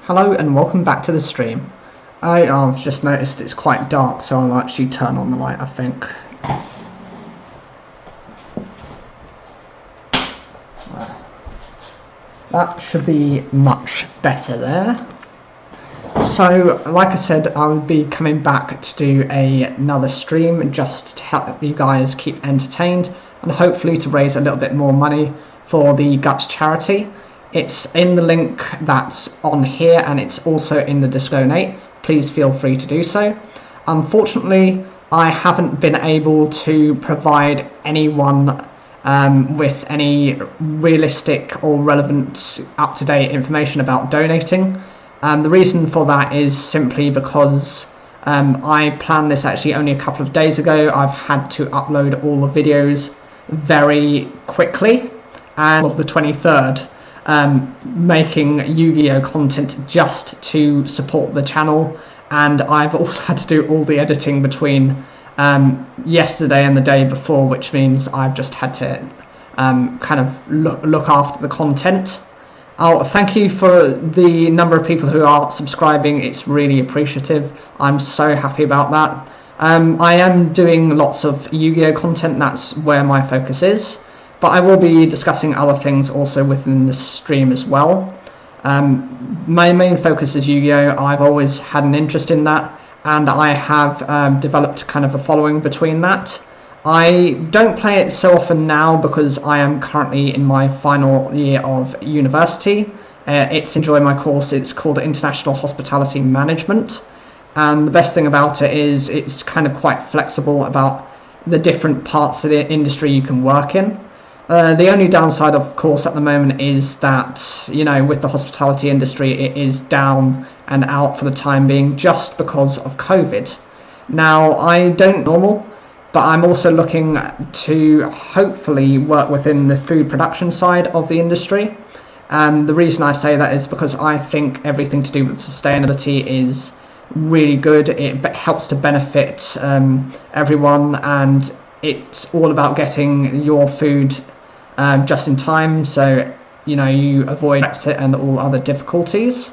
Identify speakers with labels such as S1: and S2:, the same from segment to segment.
S1: Hello and welcome back to the stream. I've just noticed it's quite dark, so I'll actually turn on the light, I think. That should be much better there. So, like I said, I will be coming back to do another stream just to help you guys keep entertained and hopefully to raise a little bit more money for the Guts charity. It's in the link that's on here and it's also in the donate. Please feel free to do so. Unfortunately, I haven't been able to provide anyone with any realistic or relevant up-to-date information about donating. The reason for that is simply because I planned this actually only a couple of days ago. I've had to upload all the videos very quickly, and of the 23rd, making Yu-Gi-Oh content just to support the channel, and I've also had to do all the editing between yesterday and the day before, which means I've just had to kind of look after the content. Oh, thank you for the number of people who are subscribing. It's really appreciative. I'm so happy about that. I am doing lots of Yu-Gi-Oh content. That's where my focus is. But I will be discussing other things also within the stream as well. My main focus is Yu-Gi-Oh! I've always had an interest in that, and I have developed kind of a following between that. I don't play it so often now because I am currently in my final year of university. It's enjoying my course. It's called International Hospitality Management, and the best thing about it is it's kind of quite flexible about the different parts of the industry you can work in. The only downside, of course, at the moment is that, you know, with the hospitality industry, it is down and out for the time being just because of COVID. Now, I don't normal, but I'm also looking to hopefully work within the food production side of the industry. And the reason I say that is because I think everything to do with sustainability is really good. It helps to benefit everyone, and it's all about getting your food just in time, so you know you avoid Brexit and all other difficulties.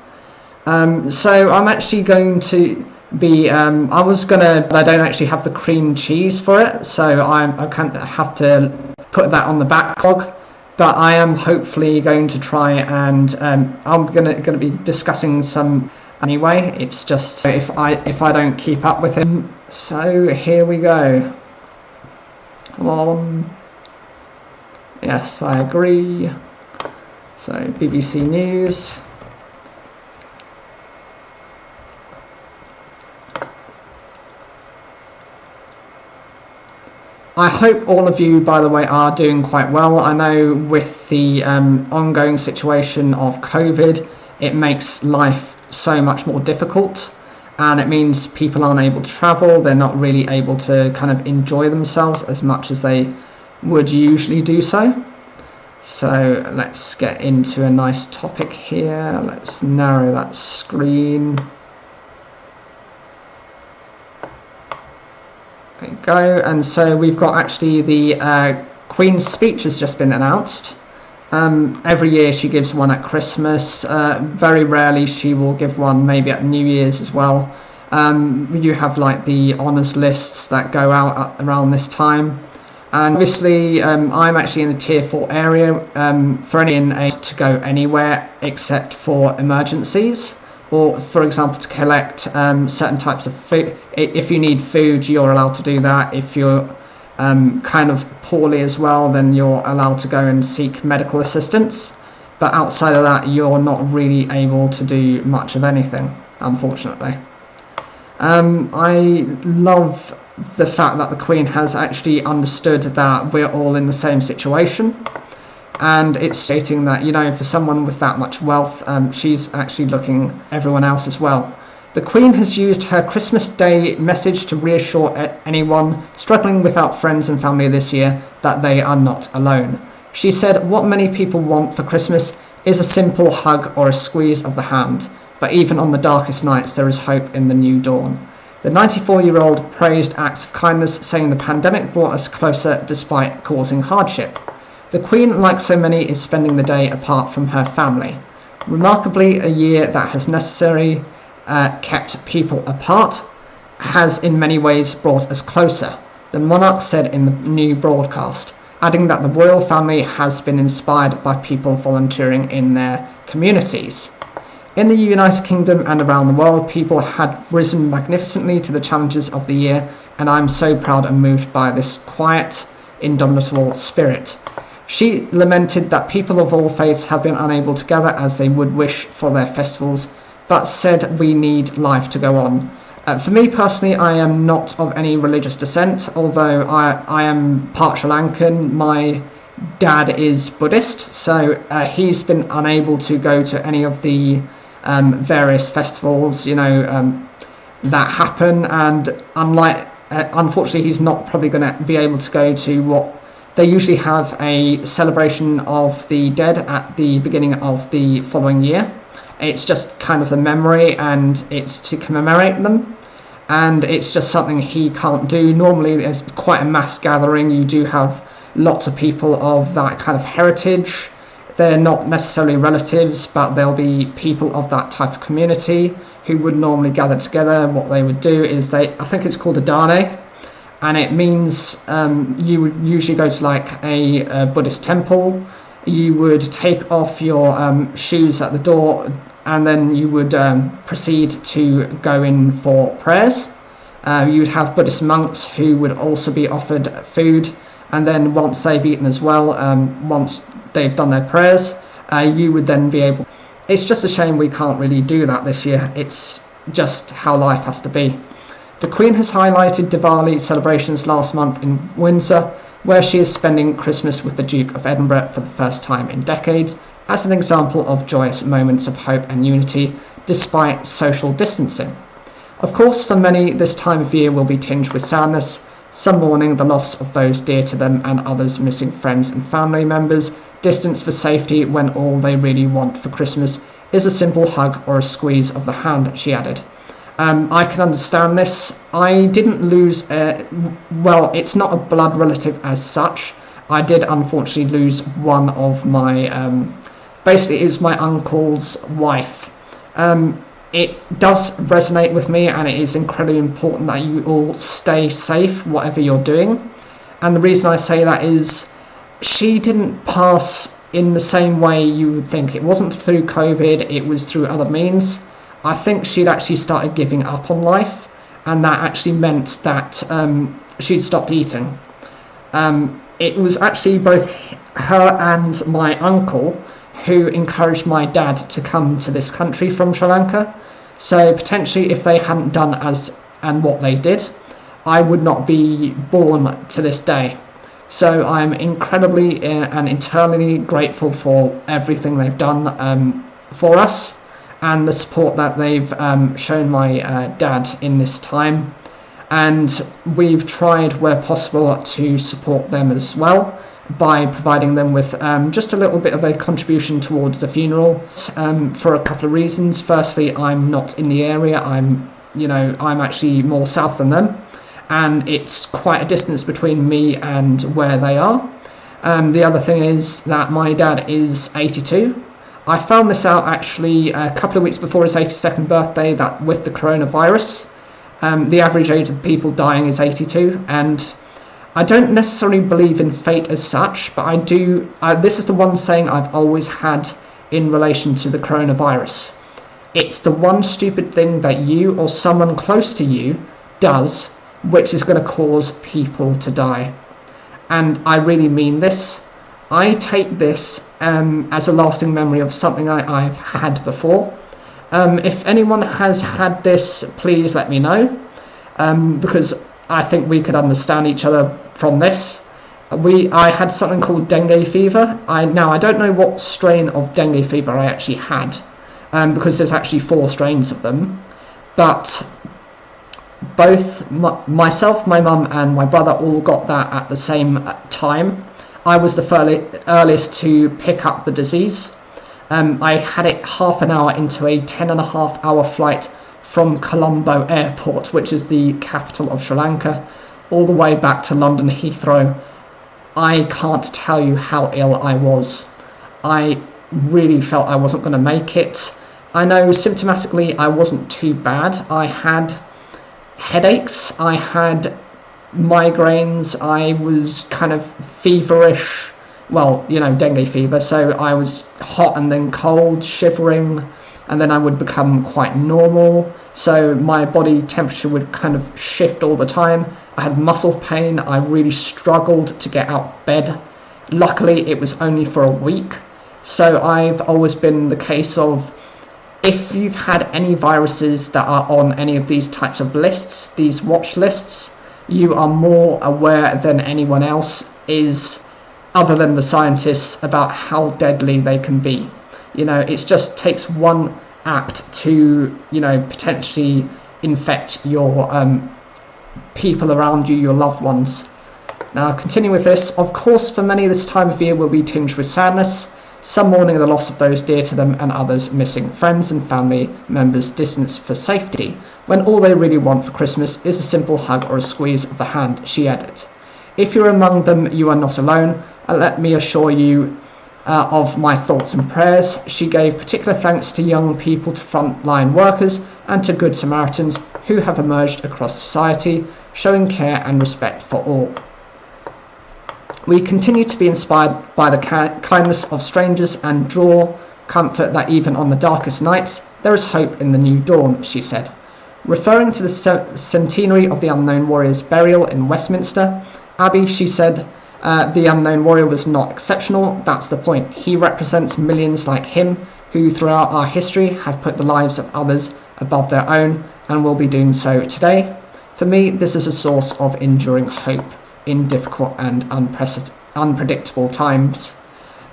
S1: So I'm actually going to be I don't actually have the cream cheese for it, so I can't have to put that on the backlog, but I am hopefully going to try, and I'm gonna be discussing some anyway. It's just if I don't keep up with him. So here we go. Come on. Yes, I agree. So, BBC News. I hope all of you, by the way, are doing quite well. I know with the ongoing situation of COVID, it makes life so much more difficult, and it means people aren't able to travel. They're not really able to kind of enjoy themselves as much as they would usually do so. So let's get into a nice topic here. Let's narrow that screen. There you go. And so we've got actually the Queen's speech has just been announced. Every year she gives one at Christmas. Very rarely she will give one maybe at New Year's as well. You have like the honours lists that go out around this time. And obviously, I'm actually in the Tier 4 area for any aid to go anywhere except for emergencies, or for example to collect certain types of food. If you need food, you're allowed to do that. If you're kind of poorly as well, then you're allowed to go and seek medical assistance. But outside of that, you're not really able to do much of anything, unfortunately. I love the fact that the Queen has actually understood that we're all in the same situation, and it's stating that, you know, for someone with that much wealth, she's actually looking everyone else as well. The Queen has used her Christmas Day message to reassure anyone struggling without friends and family this year that they are not alone. She said, "What many people want for Christmas is a simple hug or a squeeze of the hand, but even on the darkest nights there is hope in the new dawn." The 94-year-old praised acts of kindness, saying the pandemic brought us closer despite causing hardship. The Queen, like so many, is spending the day apart from her family. Remarkably, a year that has necessarily kept people apart has in many ways brought us closer, the monarch said in the new broadcast, adding that the royal family has been inspired by people volunteering in their communities. In the United Kingdom and around the world, people had risen magnificently to the challenges of the year, and I'm so proud and moved by this quiet, indomitable spirit. She lamented that people of all faiths have been unable to gather as they would wish for their festivals, but said we need life to go on. For me personally, I am not of any religious descent, although I am part Sri Lankan. My dad is Buddhist, so he's been unable to go to any of the various festivals, that happen, and unfortunately he's not probably going to be able to go to what they usually have, a celebration of the dead at the beginning of the following year. It's just kind of a memory, and it's to commemorate them, and it's just something he can't do. Normally there's quite a mass gathering, you do have lots of people of that kind of heritage. They're not necessarily relatives, but there'll be people of that type of community who would normally gather together. What they would do is I think it's called a dane, and it means you would usually go to like a Buddhist temple. You would take off your shoes at the door, and then you would proceed to go in for prayers. You would have Buddhist monks who would also be offered food, and then once they've eaten as well, once they've done their prayers, you would then be able. It's just a shame we can't really do that this year. It's just how life has to be. The Queen has highlighted Diwali celebrations last month in Windsor, where she is spending Christmas with the Duke of Edinburgh for the first time in decades, as an example of joyous moments of hope and unity despite social distancing. Of course, for many, this time of year will be tinged with sadness, some mourning the loss of those dear to them and others missing friends and family members, distance for safety when all they really want for Christmas is a simple hug or a squeeze of the hand, she added. I can understand this. I didn't lose, it's not a blood relative as such. I did unfortunately lose one of my, basically it was my uncle's wife. It does resonate with me, and it is incredibly important that you all stay safe, whatever you're doing. And the reason I say that is she didn't pass in the same way you would think. It wasn't through COVID, it was through other means. I think she'd actually started giving up on life, and that actually meant that she'd stopped eating. It was actually both her and my uncle who encouraged my dad to come to this country from Sri Lanka. So potentially if they hadn't done what they did, I would not be born to this day. So I'm incredibly and eternally grateful for everything they've done for us, and the support that they've shown my dad in this time. And we've tried where possible to support them as well by providing them with just a little bit of a contribution towards the funeral for a couple of reasons. Firstly, I'm not in the area. I'm actually more south than them, and it's quite a distance between me and where they are. The other thing is that my dad is 82. I found this out actually a couple of weeks before his 82nd birthday, that with the coronavirus, the average age of people dying is 82, and I don't necessarily believe in fate as such, but I do. This is the one saying I've always had in relation to the coronavirus. It's the one stupid thing that you or someone close to you does, which is going to cause people to die. And I really mean this. I take this as a lasting memory of something I've had before. If anyone has had this, please let me know, because I think we could understand each other from this. I had something called dengue fever. I don't know what strain of dengue fever I actually had, because there's actually 4 strains of them, but both myself, my mum and my brother all got that at the same time. I was the earliest to pick up the disease. I had it half an hour into a 10.5-hour flight from Colombo Airport, which is the capital of Sri Lanka, all the way back to London Heathrow. I can't tell you how ill I was. I really felt I wasn't going to make it. I know symptomatically I wasn't too bad. I had headaches, I had migraines, I was kind of feverish, well, you know, dengue fever, so I was hot and then cold, shivering, and then I would become quite normal, so my body temperature would kind of shift all the time. I had muscle pain, I really struggled to get out of bed. Luckily it was only for a week, so I've always been the case of, if you've had any viruses that are on any of these types of lists, these watch lists, you are more aware than anyone else is, other than the scientists, about how deadly they can be. You know, it just takes one act to, you know, potentially infect your people around you, your loved ones. Now, continue with this. Of course, for many, this time of year will be tinged with sadness, some mourning the loss of those dear to them, and others missing friends and family members distanced for safety, when all they really want for Christmas is a simple hug or a squeeze of the hand, she added. If you're among them, you are not alone, and let me assure you of my thoughts and prayers. She gave particular thanks to young people, to frontline workers, and to Good Samaritans who have emerged across society, showing care and respect for all. We continue to be inspired by the kindness of strangers and draw comfort that even on the darkest nights, there is hope in the new dawn, she said. Referring to the centenary of the Unknown Warrior's burial in Westminster Abbey, she said, the Unknown Warrior was not exceptional, that's the point. He represents millions like him who throughout our history have put the lives of others above their own and will be doing so today. For me, this is a source of enduring hope in difficult and unpredictable times.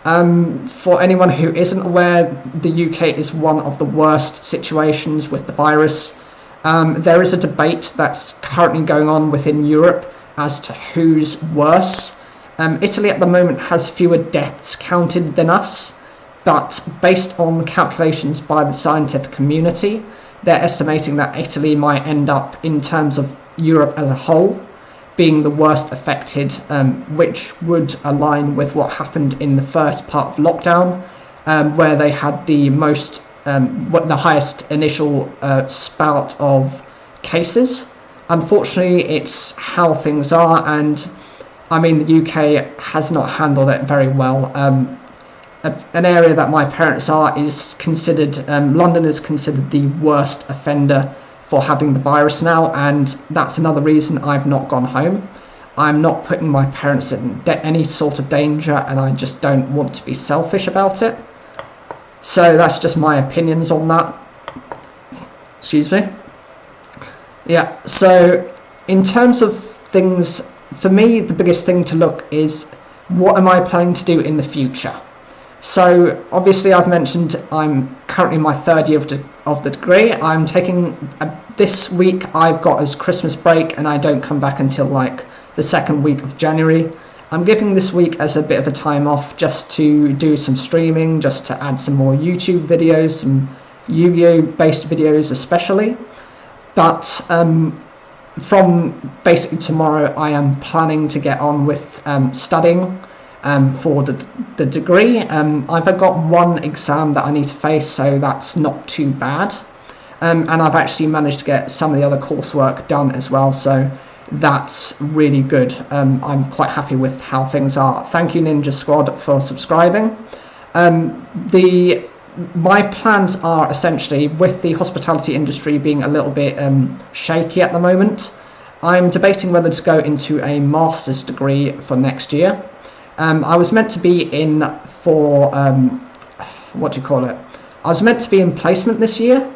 S1: For anyone who isn't aware, the UK is one of the worst situations with the virus. There is a debate that's currently going on within Europe as to who's worse. Italy at the moment has fewer deaths counted than us, but based on calculations by the scientific community, they're estimating that Italy might end up, in terms of Europe as a whole, being the worst affected, which would align with what happened in the first part of lockdown, where they had the highest initial spout of cases. Unfortunately, it's how things are, and I mean, the UK has not handled it very well. An area that my parents are is considered, London is considered the worst offender for having the virus now, and that's another reason I've not gone home. I'm not putting my parents in any sort of danger, and I just don't want to be selfish about it. So that's just my opinions on that. Excuse me. Yeah, so in terms of things, for me, the biggest thing to look is, what am I planning to do in the future? So obviously I've mentioned I'm currently in my third year of the degree. I'm taking, this week I've got as Christmas break, and I don't come back until like the second week of January. I'm giving this week as a bit of a time off just to do some streaming, just to add some more YouTube videos, some Yu-Gi-Oh based videos especially. But from basically tomorrow I am planning to get on with studying for the degree. I've got one exam that I need to face, so that's not too bad. And I've actually managed to get some of the other coursework done as well, so that's really good. I'm quite happy with how things are. Thank you, Ninja Squad, for subscribing. My plans are essentially, with the hospitality industry being a little bit shaky at the moment, I'm debating whether to go into a master's degree for next year. I was meant to be in for, I was meant to be in placement this year,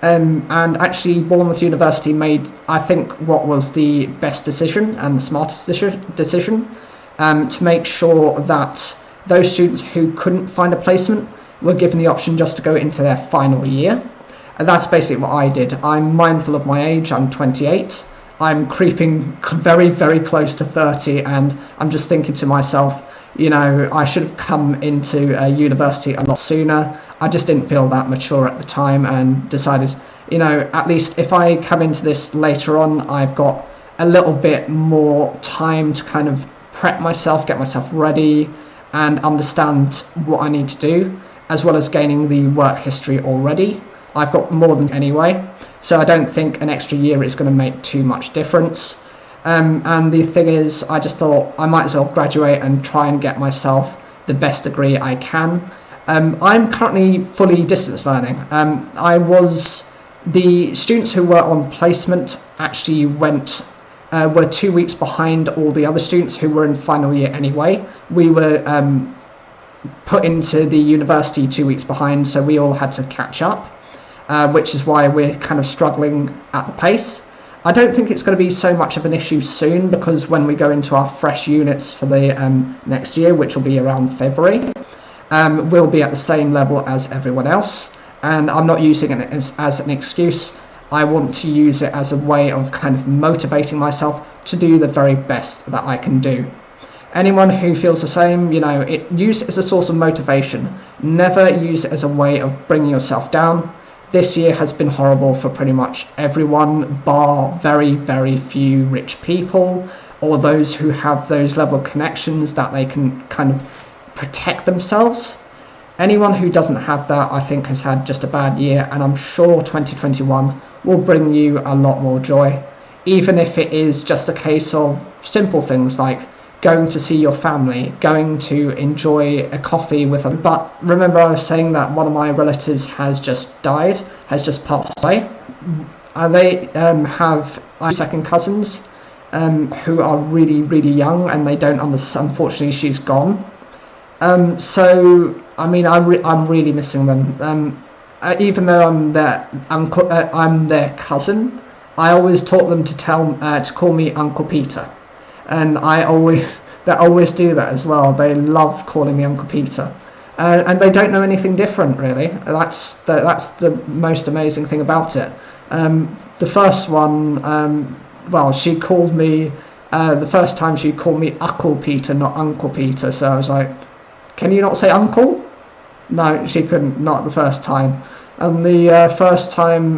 S1: and actually Bournemouth University made, I think, what was the best decision and the smartest decision to make sure that those students who couldn't find a placement were given the option just to go into their final year. And that's basically what I did. I'm mindful of my age, I'm 28. I'm creeping very, very close to 30, and I'm just thinking to myself, you know, I should have come into university a lot sooner. I just didn't feel that mature at the time, and decided, you know, at least if I come into this later on, I've got a little bit more time to kind of prep myself, get myself ready, and understand what I need to do. as well as gaining the work history already. I've got more than anyway, so I don't think an extra year is going to make too much difference. And the thing is, I just thought I might as well graduate and try and get myself the best degree I can. I'm currently fully distance learning. The students who were on placement actually were 2 weeks behind all the other students who were in final year anyway. We were put into the university 2 weeks behind, so we all had to catch up, which is why we're kind of struggling at the pace. I don't think it's going to be so much of an issue soon, because when we go into our fresh units for the next year, which will be around February, we'll be at the same level as everyone else. And I'm not using it as an excuse. I want to use it as a way of kind of motivating myself to do the very best that I can do. Anyone who feels the same, use it as a source of motivation. Never use it as a way of bringing yourself down. This year has been horrible for pretty much everyone, bar very, very few rich people, or those who have those level of connections that they can kind of protect themselves. Anyone who doesn't have that, I think, has had just a bad year, and I'm sure 2021 will bring you a lot more joy, even if it is just a case of simple things like going to see your family, going to enjoy a coffee with them. But remember, I was saying that one of my relatives has just died, has just passed away. They have second cousins who are really, really young, and they don't understand. Unfortunately, she's gone. So I mean, I'm really missing them. Even though I'm their uncle, I'm their cousin. I always taught them to call me Uncle Peter, and they always do that as well. They love calling me Uncle Peter, and they don't know anything different really. That's the most amazing thing about it. The first one, she called me. The first time she called me Uncle Peter, not Uncle Peter. So I was like, "Can you not say uncle?" No, she couldn't, not the first time. And the first time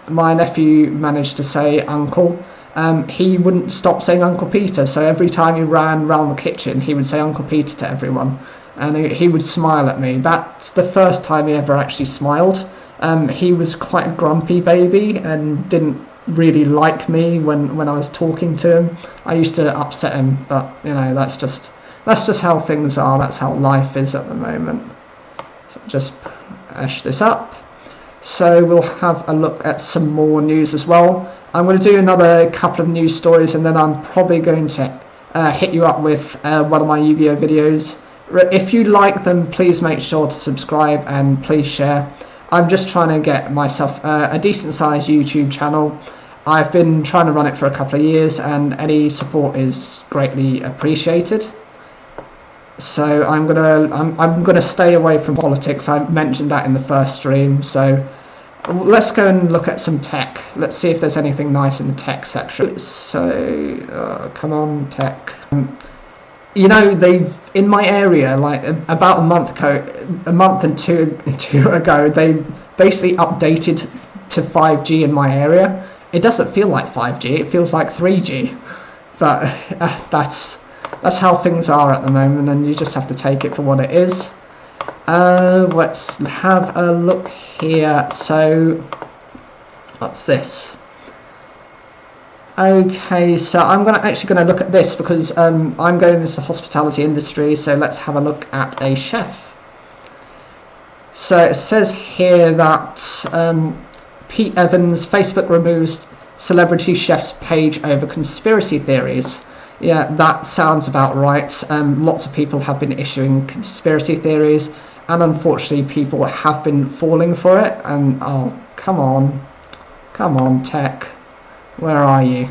S1: my nephew managed to say uncle, he wouldn't stop saying Uncle Peter. So every time he ran around the kitchen, he would say Uncle Peter to everyone. And he would smile at me. That's the first time he ever actually smiled. He was quite a grumpy baby and didn't really like me when I was talking to him. I used to upset him, but that's just how things are. That's how life is at the moment. So just ash this up. So we'll have a look at some more news as well. I'm going to do another couple of news stories, and then I'm probably going to hit you up with one of my Yu-Gi-Oh videos. If you like them, please make sure to subscribe and please share. I'm just trying to get myself a decent sized YouTube channel. I've been trying to run it for a couple of years, and any support is greatly appreciated. So I'm gonna stay away from politics. I mentioned that in the first stream. So let's go and look at some tech. Let's see if there's anything nice in the tech section. So come on, tech. They've in my area, like about a month and two ago, they basically updated to 5G in my area. It doesn't feel like 5G. It feels like 3G. But that's how things are at the moment, and you just have to take it for what it is. Let's have a look here. So what's this? Okay, so I'm actually going to look at this because I'm going into the hospitality industry. So let's have a look at a chef. So it says here that Pete Evans, Facebook removes celebrity chef's page over conspiracy theories. Yeah, that sounds about right. Lots of people have been issuing conspiracy theories, and unfortunately people have been falling for it. And oh, come on tech, where are you?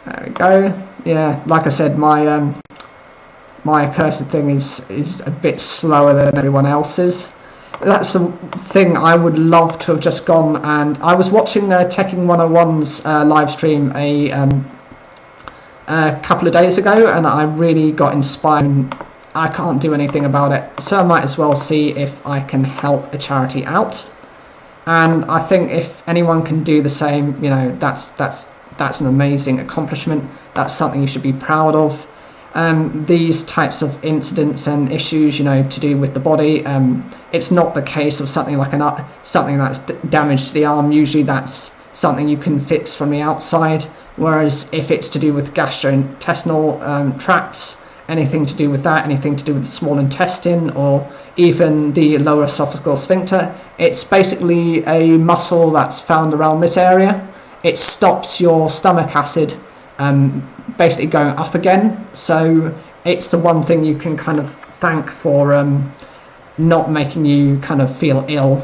S1: There we go. Yeah, like I said, my cursed thing is a bit slower than everyone else's. That's the thing. I would love to have just gone, and I was watching Teching 101's live stream a couple of days ago, and I really got inspired. I can't do anything about it, so I might as well see if I can help a charity out. And I think if anyone can do the same, that's an amazing accomplishment. That's something you should be proud of. these types of incidents and issues, to do with the body. It's not the case of something like something that's damaged to the arm. Usually that's something you can fix from the outside. Whereas if it's to do with gastrointestinal tracts, anything to do with that, anything to do with the small intestine, or even the lower esophageal sphincter, it's basically a muscle that's found around this area. It stops your stomach acid basically going up again, so it's the one thing you can kind of thank for not making you kind of feel ill,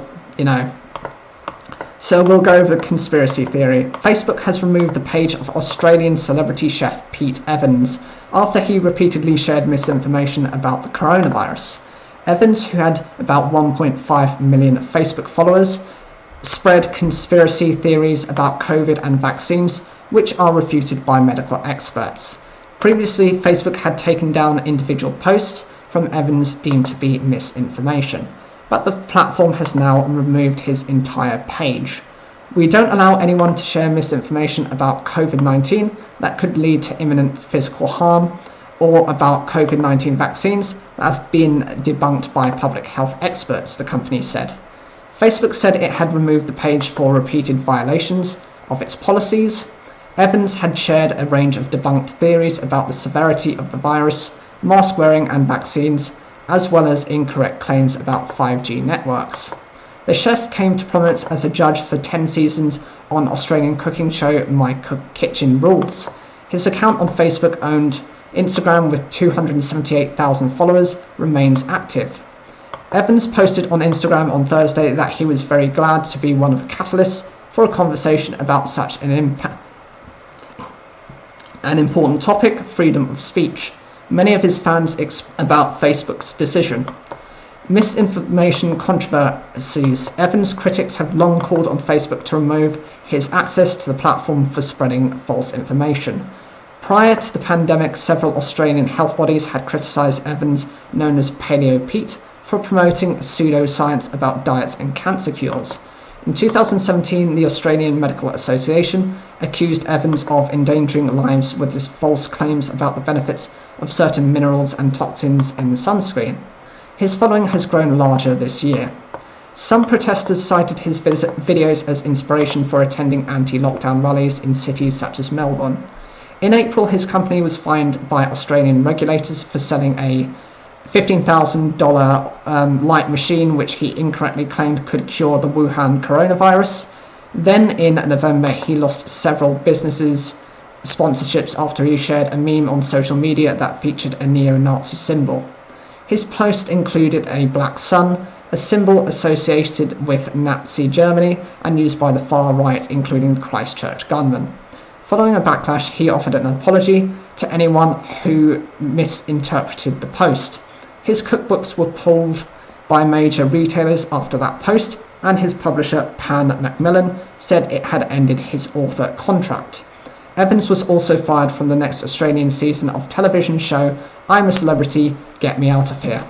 S1: So we'll go over the conspiracy theory. Facebook has removed the page of Australian celebrity chef Pete Evans after he repeatedly shared misinformation about the coronavirus. Evans, who had about 1.5 million Facebook followers, spread conspiracy theories about COVID and vaccines, which are refuted by medical experts. Previously, Facebook had taken down individual posts from Evans deemed to be misinformation, but the platform has now removed his entire page. We don't allow anyone to share misinformation about COVID-19 that could lead to imminent physical harm, or about COVID-19 vaccines that have been debunked by public health experts, the company said. Facebook said it had removed the page for repeated violations of its policies. Evans had shared a range of debunked theories about the severity of the virus, mask wearing and vaccines, as well as incorrect claims about 5G networks. The chef came to prominence as a judge for 10 seasons on Australian cooking show My Kitchen Rules. His account on Facebook, owned Instagram with 278,000 followers, remains active. Evans posted on Instagram on Thursday that he was very glad to be one of the catalysts for a conversation about such an important topic, freedom of speech. Many of his fans about Facebook's decision. Misinformation controversies. Evans' critics have long called on Facebook to remove his access to the platform for spreading false information. Prior to the pandemic, several Australian health bodies had criticised Evans, known as Paleo Pete, for promoting pseudoscience about diets and cancer cures. In 2017, the Australian Medical Association accused Evans of endangering lives with his false claims about the benefits of certain minerals and toxins in the sunscreen. His following has grown larger this year. Some protesters cited his videos as inspiration for attending anti-lockdown rallies in cities such as Melbourne. In April, his company was fined by Australian regulators for selling a $15,000 light machine which he incorrectly claimed could cure the Wuhan coronavirus. Then in November, he lost several businesses' sponsorships after he shared a meme on social media that featured a neo-Nazi symbol. His post included a black sun, a symbol associated with Nazi Germany and used by the far right, including the Christchurch gunman. Following a backlash, he offered an apology to anyone who misinterpreted the post. His cookbooks were pulled by major retailers after that post, and his publisher, Pan Macmillan, said it had ended his author contract. Evans was also fired from the next Australian season of television show I'm a Celebrity, Get Me Out of Here.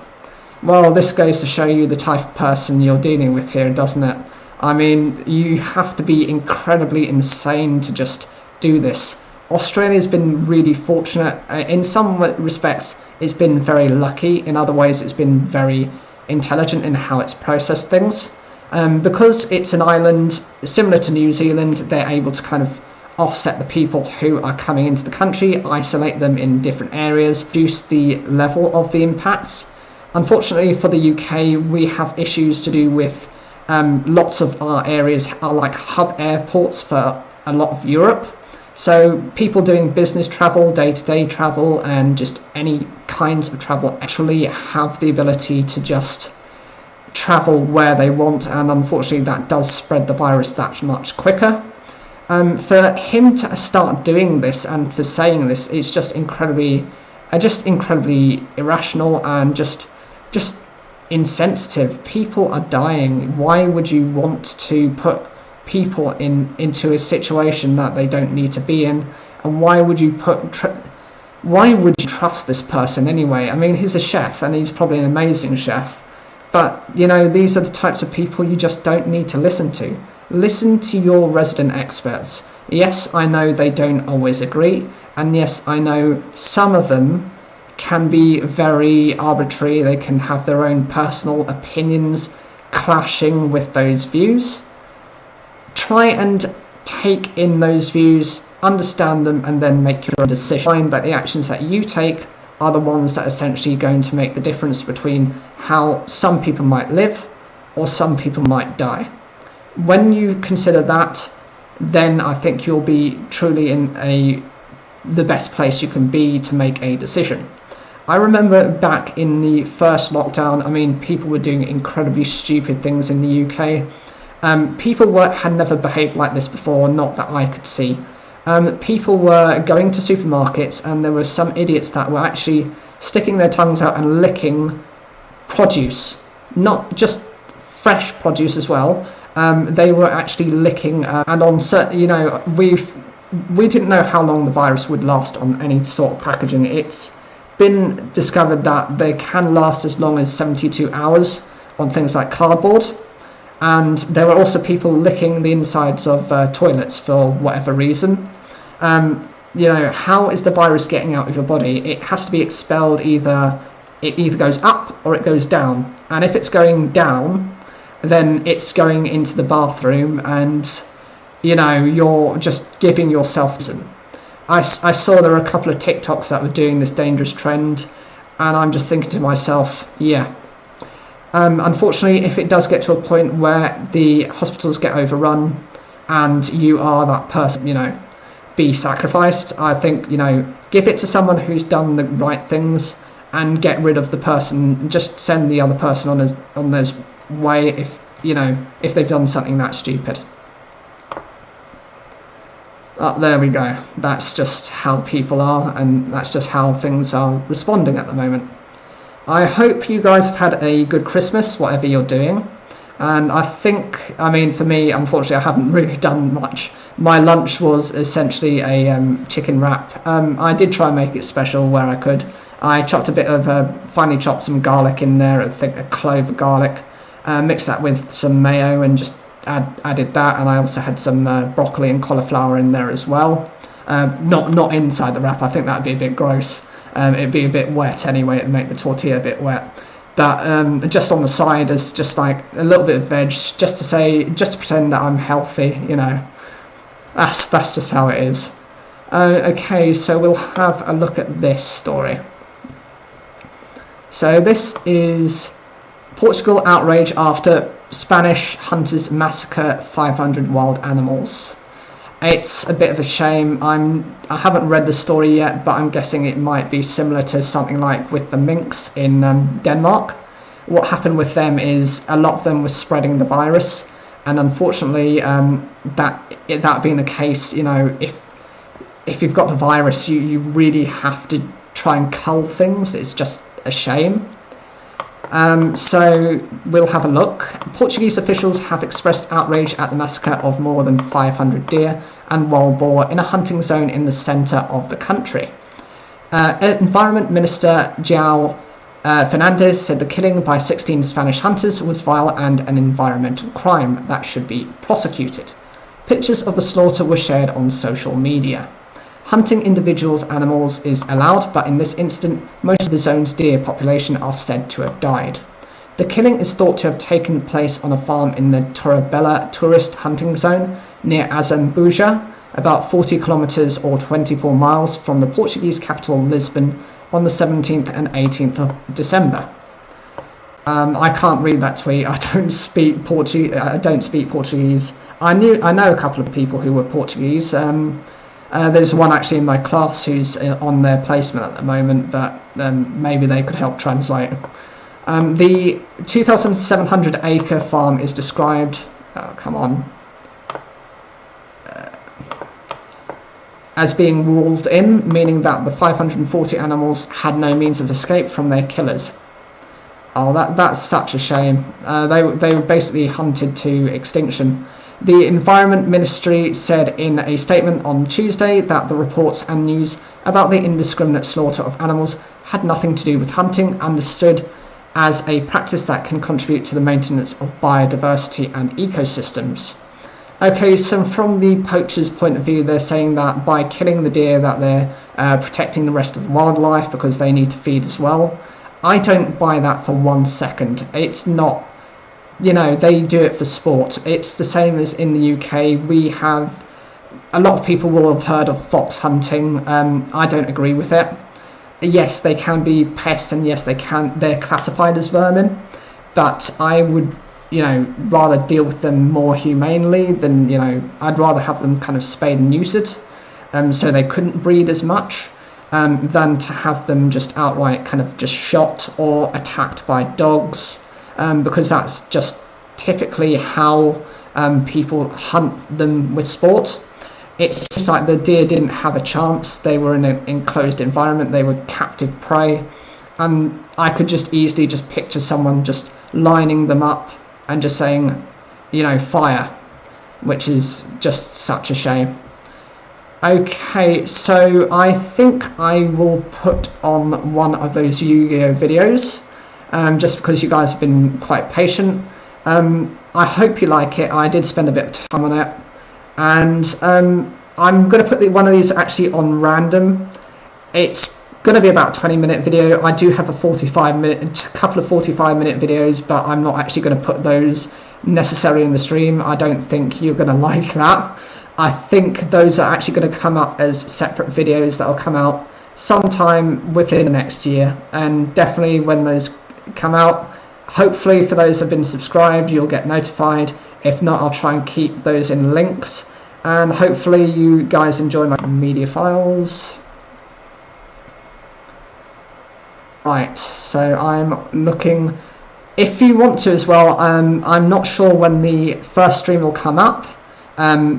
S1: Well, this goes to show you the type of person you're dealing with here, doesn't it? I mean, you have to be incredibly insane to just do this. Australia's been really fortunate. In some respects, it's been very lucky. In other ways, it's been very intelligent in how it's processed things. Because it's an island similar to New Zealand, they're able to kind of offset the people who are coming into the country, isolate them in different areas, reduce the level of the impacts. Unfortunately for the UK, we have issues to do with lots of our areas are like hub airports for a lot of Europe. So people doing business travel, day-to-day travel, and just any kinds of travel actually have the ability to just travel where they want, and unfortunately that does spread the virus that much quicker. For him to start doing this and for saying this, it's just incredibly irrational and just insensitive. People are dying. Why would you want to put people into a situation that they don't need to be in? And why would you trust this person anyway? I mean, he's a chef and he's probably an amazing chef, but these are the types of people you just don't need to listen to. Listen to your resident experts. Yes, I know they don't always agree, and yes, I know some of them can be very arbitrary. They can have their own personal opinions clashing with those views. Try and take in those views, understand them, and then make your own decision. Find that the actions that you take are the ones that are essentially going to make the difference between how some people might live or some people might die. When you consider that, then I think you'll be truly in the best place you can be to make a decision. I remember back in the first lockdown, I mean, people were doing incredibly stupid things in the UK. People had never behaved like this before, not that I could see. People were going to supermarkets, and there were some idiots that were actually sticking their tongues out and licking produce, not just fresh produce as well. They were actually licking, and on certain, you know, we didn't know how long the virus would last on any sort of packaging. It's been discovered that they can last as long as 72 hours on things like cardboard. And there were also people licking the insides of toilets for whatever reason. You know, how is the virus getting out of your body? It has to be expelled. It either goes up or it goes down. And if it's going down, then it's going into the bathroom, and you know, you're just giving yourself some. I saw there were a couple of TikToks that were doing this dangerous trend, and I'm just thinking to myself, yeah. Unfortunately, if it does get to a point where the hospitals get overrun and you are that person, you know, be sacrificed, I think, you know, give it to someone who's done the right things and get rid of the person. Just send the other person on their way if, you know, if they've done something that stupid. There we go. That's just how people are, and that's just how things are responding at the moment. I hope you guys have had a good Christmas, whatever you're doing. And I think, I mean, for me, unfortunately, I haven't really done much. My lunch was essentially a chicken wrap. I did try and make it special where I could. I chopped a bit of, finely chopped some garlic in there, I think a clove of garlic. Mixed that with some mayo and just added that. And I also had some broccoli and cauliflower in there as well. Not inside the wrap, I think that would be a bit gross. It'd be a bit wet anyway, it'd make the tortilla a bit wet. But just on the side as just like a little bit of veg, just to pretend that I'm healthy, you know. That's just how it is. Okay, so we'll have a look at this story. So this is Portugal outrage after Spanish hunters massacre 500 wild animals. It's a bit of a shame. I haven't read the story yet, but I'm guessing it might be similar to something like with the minks in Denmark. What happened with them is a lot of them were spreading the virus, and unfortunately, that being the case, you know, if you've got the virus, you really have to try and cull things. It's just a shame. So we'll have a look. Portuguese officials have expressed outrage at the massacre of more than 500 deer and wild boar in a hunting zone in the centre of the country. Environment Minister João Fernandes said the killing by 16 Spanish hunters was vile and an environmental crime that should be prosecuted. Pictures of the slaughter were shared on social media. Hunting individual animals is allowed, but in this incident, most of the zone's deer population are said to have died. The killing is thought to have taken place on a farm in the Torabella tourist hunting zone near Azambuja, about 40 kilometres or 24 miles from the Portuguese capital Lisbon, on the 17th and 18th of December. I can't read that tweet. I don't speak Portuguese. I know a couple of people who were Portuguese. There's one actually in my class who's on their placement at the moment, but maybe they could help translate. The 2,700 acre farm is described, as being walled in, meaning that the 540 animals had no means of escape from their killers. Oh, that's such a shame. They were basically hunted to extinction. The Environment Ministry said in a statement on Tuesday that the reports and news about the indiscriminate slaughter of animals had nothing to do with hunting, understood as a practice that can contribute to the maintenance of biodiversity and ecosystems. Okay, so from the poacher's point of view, they're saying that by killing the deer that they're protecting the rest of the wildlife because they need to feed as well. I don't buy that for 1 second. It's not, you know, they do it for sport. It's the same as in the UK. We have, a lot of people will have heard of fox hunting. I don't agree with it. Yes, they can be pests, and yes, they're classified as vermin, but I would, you know, rather deal with them more humanely than, you know, I'd rather have them kind of spayed and neutered, so they couldn't breed as much, than to have them just outright kind of just shot or attacked by dogs, because that's just typically how people hunt them with sport. It seems like the deer didn't have a chance. They were in an enclosed environment. They were captive prey, and I could just easily just picture someone just lining them up and just saying, you know, fire, which is just such a shame. Okay, so I think I will put on one of those Yu-Gi-Oh videos, just because you guys have been quite patient. I hope you like it. I did spend a bit of time on it, and I'm going to put one of these actually on random. It's going to be about a 20-minute video. I do have a couple of 45-minute videos, but I'm not actually going to put those necessarily in the stream. I don't think you're going to like that. I think those are actually going to come up as separate videos that will come out sometime within the next year, and definitely when those come out, hopefully for those that have been subscribed, you'll get notified. If not, I'll try and keep those in links, and hopefully you guys enjoy my media files. Right, so I'm looking, if you want to as well, I'm not sure when the first stream will come up,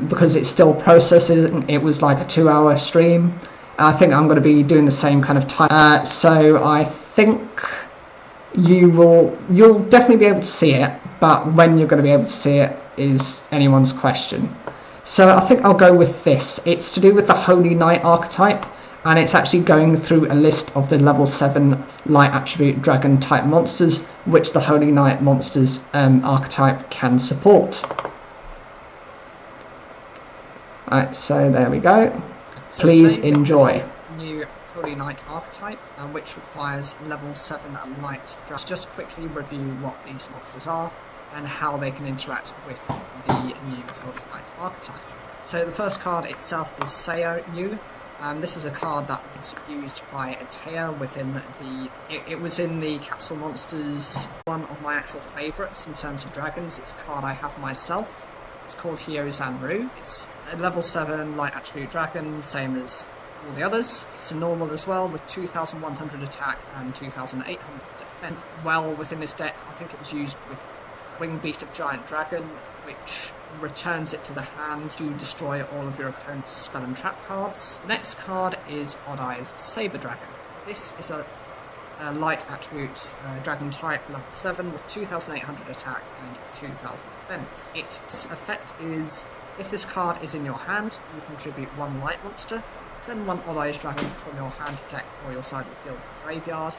S1: because it's still processing. It was like a 2-hour stream. I think I'm going to be doing the same kind of time, so I think you'll definitely be able to see it, but when you're going to be able to see it is anyone's question. So I think I'll go with this. It's to do with the Holy Knight archetype, and it's actually going through a list of the level 7 light attribute dragon type monsters which the Holy Knight monsters archetype can support. Alright, so there we go. So please enjoy. New Holy Knight archetype, which requires level 7 light dragon. Just quickly review what these monsters are and how they can interact with the new Holy Knight archetype. So the first card itself is Sayo Yu. This is a card that was used by Atea within the... It was in the Capsule Monsters, one of my actual favourites in terms of dragons. It's a card I have myself. It's called Hyozanru. It's a level 7 light attribute dragon, same as all the others. It's a normal as well, with 2,100 attack and 2,800 defense. Well, within this deck, I think it was used with Wingbeat of Giant Dragon, which returns it to the hand to destroy all of your opponent's spell and trap cards. Next card is Odd Eyes Saber Dragon. This is a light attribute dragon type, level 7, with 2,800 attack and 2,000 defense. Its effect is, if this card is in your hand, you contribute 1 light monster, send 1 Odd Eyes Dragon from your hand, deck, or your side of the field to the graveyard,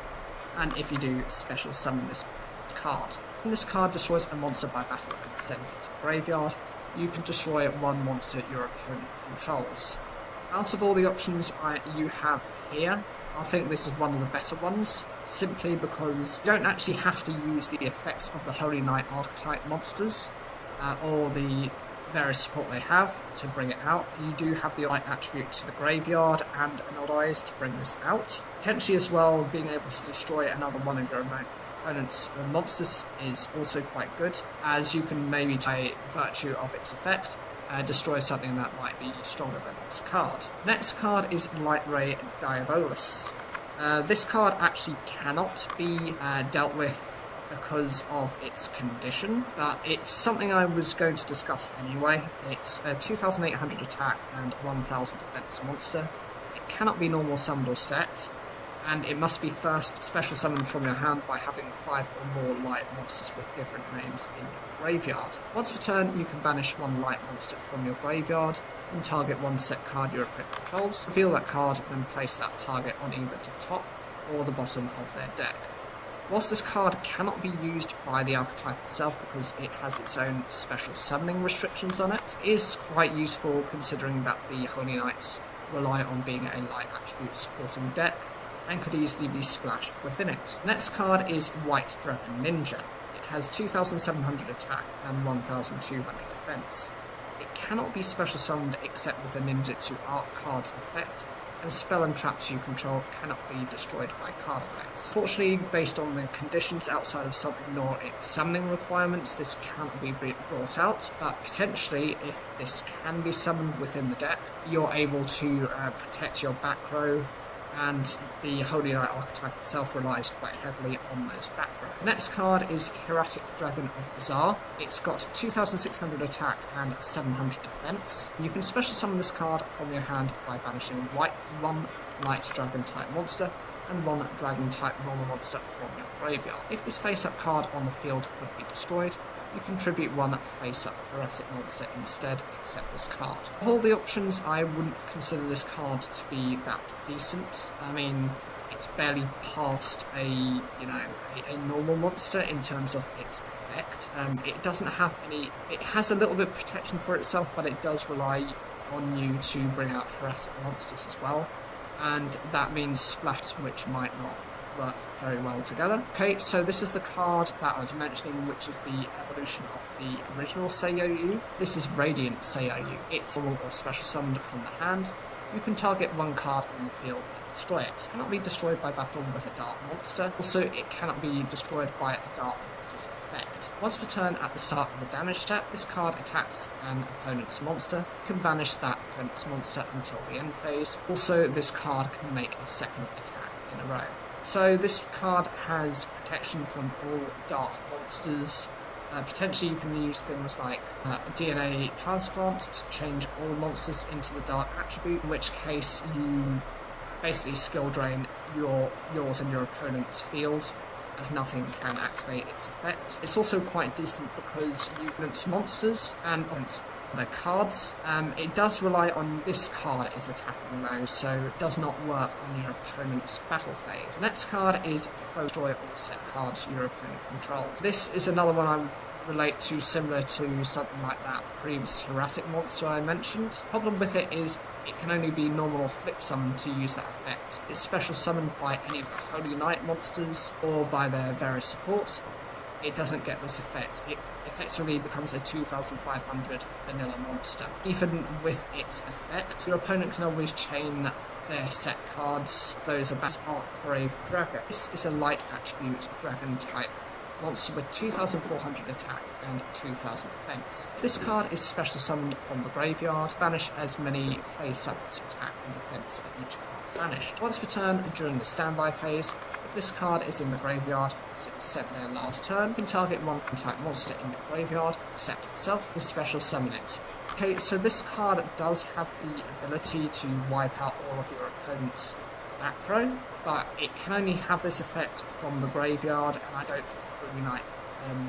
S1: and if you do, special summon this card. When this card destroys a monster by battle and sends it to the graveyard, you can destroy 1 monster your opponent controls. Out of all the options you have here, I think this is one of the better ones, simply because you don't actually have to use the effects of the Holy Knight archetype monsters, or the various support they have to bring it out. You do have the light attribute to the graveyard and an Odd Eyes to bring this out. Potentially as well, being able to destroy another one of your opponent's monsters is also quite good, as you can maybe, by virtue of its effect, destroy something that might be stronger than this card. Next card is Light Ray Diabolus. This card actually cannot be dealt with because of its condition, but it's something I was going to discuss anyway. It's a 2,800 attack and 1,000 defense monster. It cannot be normal summoned or set, and it must be first special summoned from your hand by having 5 or more light monsters with different names in your graveyard. Once per turn, you can banish 1 light monster from your graveyard and target 1 set card your opponent controls. Reveal that card, then place that target on either the top or the bottom of their deck. Whilst this card cannot be used by the archetype itself because it has its own special summoning restrictions on it, it is quite useful considering that the Holy Knights rely on being a light attribute supporting deck and could easily be splashed within it. The next card is White Dragon Ninja. It has 2,700 attack and 1,200 defense. It cannot be special summoned except with a ninjutsu art card's effect, and spell and traps you control cannot be destroyed by card effects. Fortunately, based on the conditions outside of something nor its summoning requirements, this cannot be brought out, but potentially, if this can be summoned within the deck, you're able to protect your back row, and the Holy Knight archetype itself relies quite heavily on those back row. The next card is Hieratic Dragon of Bazaar. It's got 2,600 attack and 700 defense. You can special summon this card from your hand by banishing one light dragon type monster and one dragon type normal monster from your graveyard. If this face-up card on the field would be destroyed, you contribute one face-up heretic monster instead, except this card. Of all the options, I wouldn't consider this card to be that decent. I mean, it's barely past a normal monster in terms of its effect. It doesn't have any. It has a little bit of protection for itself, but it does rely on you to bring out heretic monsters as well, and that means splats which might not work very well together. Okay, so this is the card that I was mentioning, which is the evolution of the original Seiyu. This is Radiant Seiyu. It's normal or special summoned from the hand. You can target one card on the field and destroy it. It cannot be destroyed by battle with a dark monster. Also, it cannot be destroyed by a dark monster's effect. Once per turn at the start of the damage step, this card attacks an opponent's monster. You can banish that opponent's monster until the end phase. Also, this card can make a second attack in a row. So this card has protection from all dark monsters. Potentially you can use things like DNA transplant to change all monsters into the dark attribute, in which case you basically skill drain yours and your opponent's field, as nothing can activate its effect. It's also quite decent because you can use monsters and their cards. It does rely on this card is attacking though, so it does not work on your opponent's battle phase. The next card is Destroy all set cards your opponent controls. This is another one I would relate to similar to something like that previous Hieratic monster I mentioned. The problem with it is it can only be normal or flip summoned to use that effect. It's special summoned by any of the Holy Knight monsters or by their various supports. It doesn't get this effect. It effectively becomes a 2,500 vanilla monster. Even with its effect, your opponent can always chain their set cards. Those are Archbrave Dragon. This is a light attribute dragon type monster with 2,400 attack and 2,000 defense. This card is special summoned from the graveyard. Banish as many face-up attack and defense for each card banished. Once per turn during the standby phase, if this card is in the graveyard because it was sent there last turn, you can target one type monster in your graveyard, except itself, with special summon it. Okay, so this card does have the ability to wipe out all of your opponent's back row, but it can only have this effect from the graveyard, and I don't think Holy Knight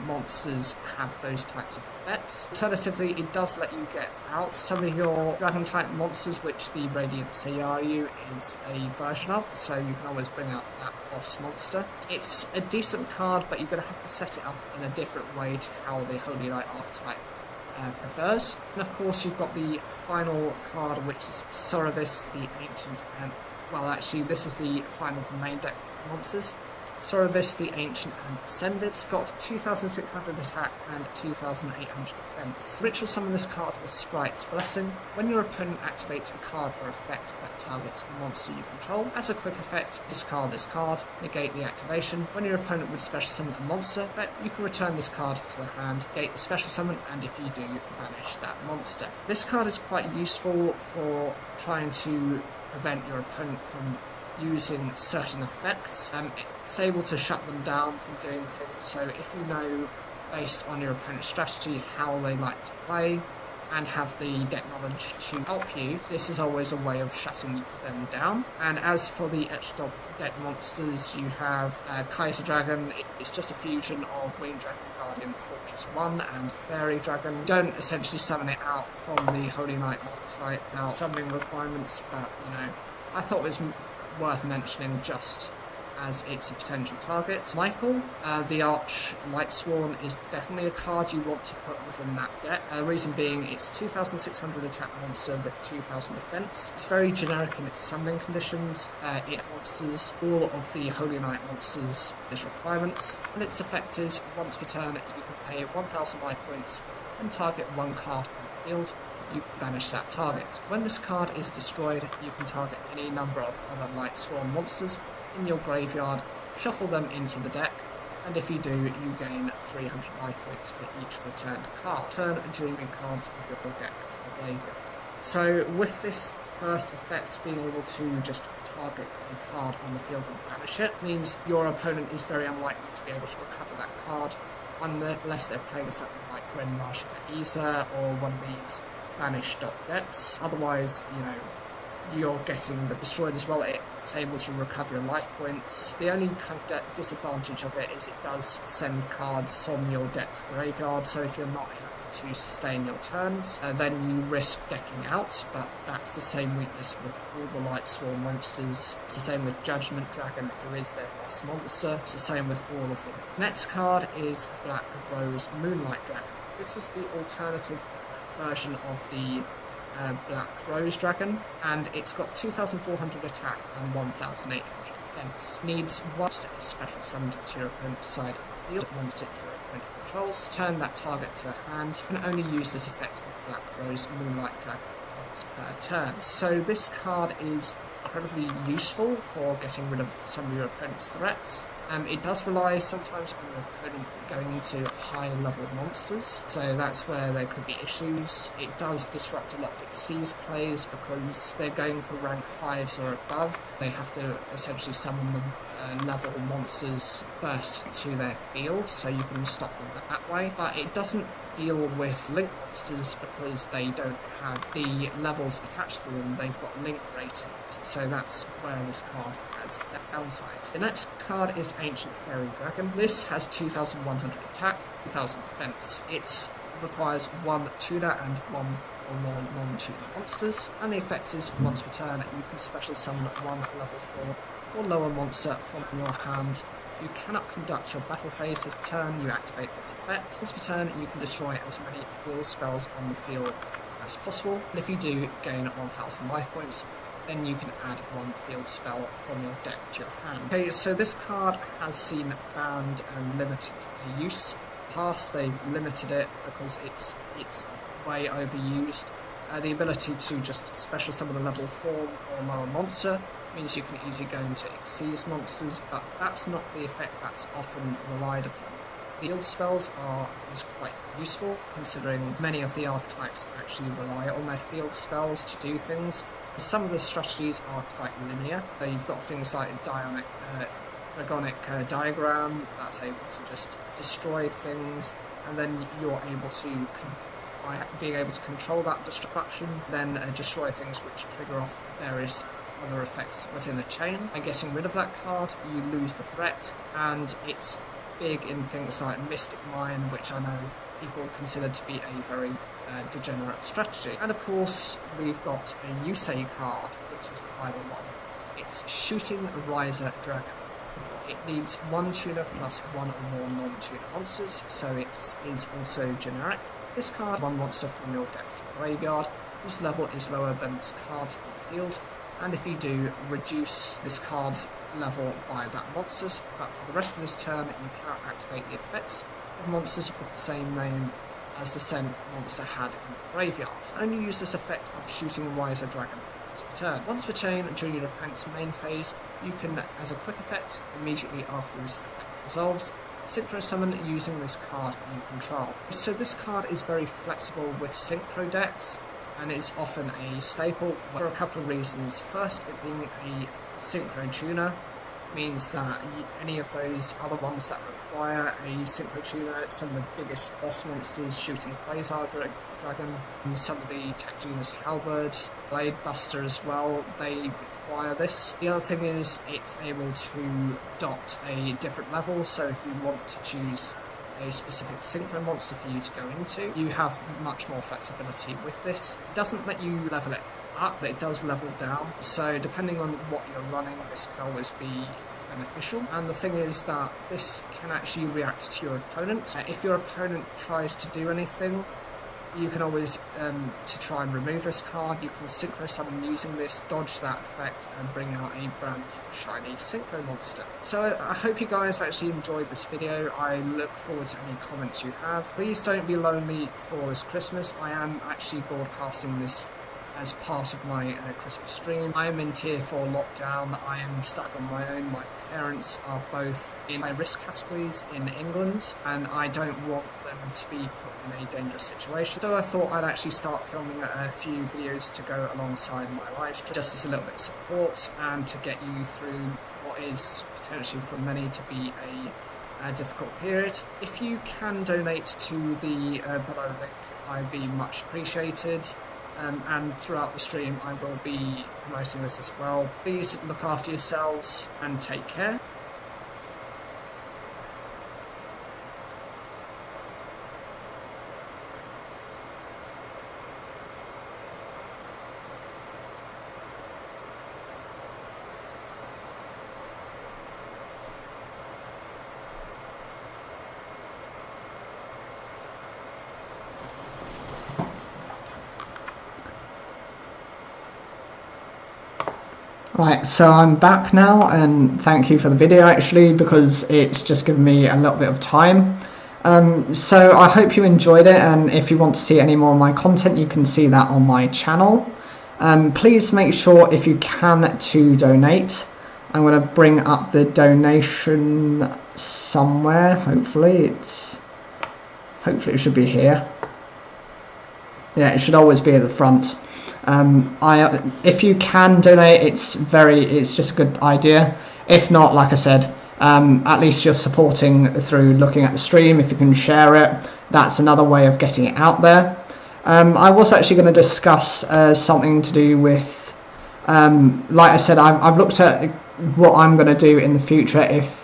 S1: monsters have those types of effects. Alternatively, it does let you get out some of your dragon type monsters, which the Radiant Seiyu is a version of, so you can always bring out that boss monster. It's a decent card, but you're going to have to set it up in a different way to how the Holy Knight archetype prefers. And of course you've got the final card, which is Sorovis the Ancient, and well actually this is the final main deck monsters. Sorovis the Ancient and Ascended. It's got 2,600 attack and 2,800 defense. Ritual summon this card with Sprite's Blessing. When your opponent activates a card or effect that targets a monster you control, as a quick effect, discard this card, negate the activation. When your opponent would special summon a monster effect, you can return this card to the hand, negate the special summon, and if you do, banish that monster. This card is quite useful for trying to prevent your opponent from using certain effects. It's able to shut them down from doing things, so if you know based on your opponent's strategy how they like to play and have the deck knowledge to help you, this is always a way of shutting them down. And as for the extra deck monsters, you have Kaiser Dragon. It's just a fusion of Winged Dragon Guardian Fortress 1 and Fairy Dragon. You don't essentially summon it out from the Holy Knight archetype without summoning requirements, but you know, I thought it was worth mentioning just
S2: as it's a potential target. Michael, the Arch Lightsworn, is definitely a card you want to put within that deck. The reason being, it's 2,600 attack monster with 2,000 defense. It's very generic in its summoning conditions. It monsters all of the Holy Knight monsters' requirements, and its effect is once per turn you can pay 1,000 life points and target one card on the field. You banish that target. When this card is destroyed, you can target any number of other Lightsworn monsters in your graveyard, shuffle them into the deck, and if you do, you gain 300 life points for each returned card. Turn during cards of your deck to the graveyard. So with this first effect, being able to just target a card on the field and banish it, means your opponent is very unlikely to be able to recover that card unless they're playing something like Gren Marsh to Isa or one of these banish decks. Otherwise, you're getting the destroyed as well. It's able to recover your life points. The only kind of disadvantage of it is it does send cards from your deck to the graveyard, so if you're not able to sustain your turns, then you risk decking out, but that's the same weakness with all the Lightsworn monsters. It's the same with Judgment Dragon, who is their boss monster. It's the same with all of them. Next card is Black Rose Moonlight Dragon. This is the alternative version of the Black Rose Dragon, and it's got 2,400 attack and 1,800 defense. Needs one monster is special summoned to your opponent's side of the field, monster your opponent controls. Turn that target to the hand, and only use this effect of Black Rose Moonlight Dragon once per turn. So this card is incredibly useful for getting rid of some of your opponent's threats. It does rely sometimes on your opponent going into high level monsters, so that's where there could be issues. It does disrupt a lot of Xyz plays because they're going for rank 5s or above. They have to essentially summon them level monsters first to their field, so you can stop them that way. But it doesn't deal with link monsters because they don't have the levels attached to them. They've got link ratings, so that's where this card has a downside. The next card is Ancient Fairy Dragon. This has 2,100 attack, 2,000 defense. It requires one tuner and one or more non-tuner monsters, and the effect is once per turn you can special summon one level 4 or lower monster from your hand. You cannot conduct your battle phase this turn. You activate this effect. Once per turn, you can destroy as many field spells on the field as possible. And if you do gain 1,000 life points, then you can add one field spell from your deck to your hand. Okay, so this card has seen banned and limited use. Past, they've limited it because it's way overused. The ability to just special summon a level 4 or lower monster means you can easily go into Xyz monsters, but that's not the effect that's often relied upon. Field spells is quite useful, considering many of the archetypes actually rely on their field spells to do things. Some of the strategies are quite linear. So you've got things like Dragonic Diagram that's able to just destroy things, and then you're able to by being able to control that destruction, then destroy things which trigger off various other effects within a chain. By getting rid of that card, you lose the threat, and it's big in things like Mystic Mine, which I know people consider to be a very degenerate strategy. And of course, we've got a Yusei card, which is the final one. It's Shooting Riser Dragon. It needs one tuner plus one or more non-tuner monsters, so it is also generic. This card, one monster from your deck to the graveyard, whose level is lower than this card's on the field, and if you do, reduce this card's level by that monster's, but for the rest of this turn you cannot activate the effects of monsters with the same name as the same monster had in the graveyard. Only use this effect of Shooting Riser Dragon once per turn. Once per chain during your opponent's main phase, you can, as a quick effect, immediately after this effect resolves, Synchro Summon using this card you control. So this card is very flexible with Synchro decks, and it's often a staple for a couple of reasons. First, it being a Synchro Tuner means that any of those other ones that require a Synchro Tuner, some of the biggest boss monsters, Shooting Quasar Dragon, and some of the Tech Genus Halberd, Blade Buster as well, they require this. The other thing is it's able to adopt a different level, so if you want to choose a specific synchro monster for you to go into, you have much more flexibility with this. It doesn't let you level it up, but it does level down, so depending on what you're running, this can always be beneficial. And the thing is that this can actually react to your opponent. If your opponent tries to do anything, you can always, to try and remove this card, you can synchro summon using this, dodge that effect, and bring out a brand new shiny synchro monster. So I hope you guys actually enjoyed this video. I look forward to any comments you have. Please don't be lonely for this Christmas. I am actually broadcasting this as part of my Christmas stream. I am in tier 4 lockdown. I am stuck on my own. My parents are both in high risk categories in England, and I don't want them to be put in a dangerous situation. So I thought I'd actually start filming a few videos to go alongside my live stream, just as a little bit of support and to get you through what is potentially for many to be a difficult period. If you can donate to the below link, I'd be much appreciated. And throughout the stream I will be promoting this as well. Please look after yourselves and take care.
S1: Right, so I'm back now, and thank you for the video actually, because it's just given me a little bit of time. So I hope you enjoyed it, and if you want to see any more of my content, you can see that on my channel. Please make sure, if you can, to donate. I'm going to bring up the donation somewhere. Hopefully it should be here. Yeah, it should always be at the front. If you can donate, it's just a good idea. If not, like I said, at least you're supporting through looking at the stream. If you can share it, that's another way of getting it out there. I was actually going to discuss something to do with, like I said, I've looked at what I'm going to do in the future if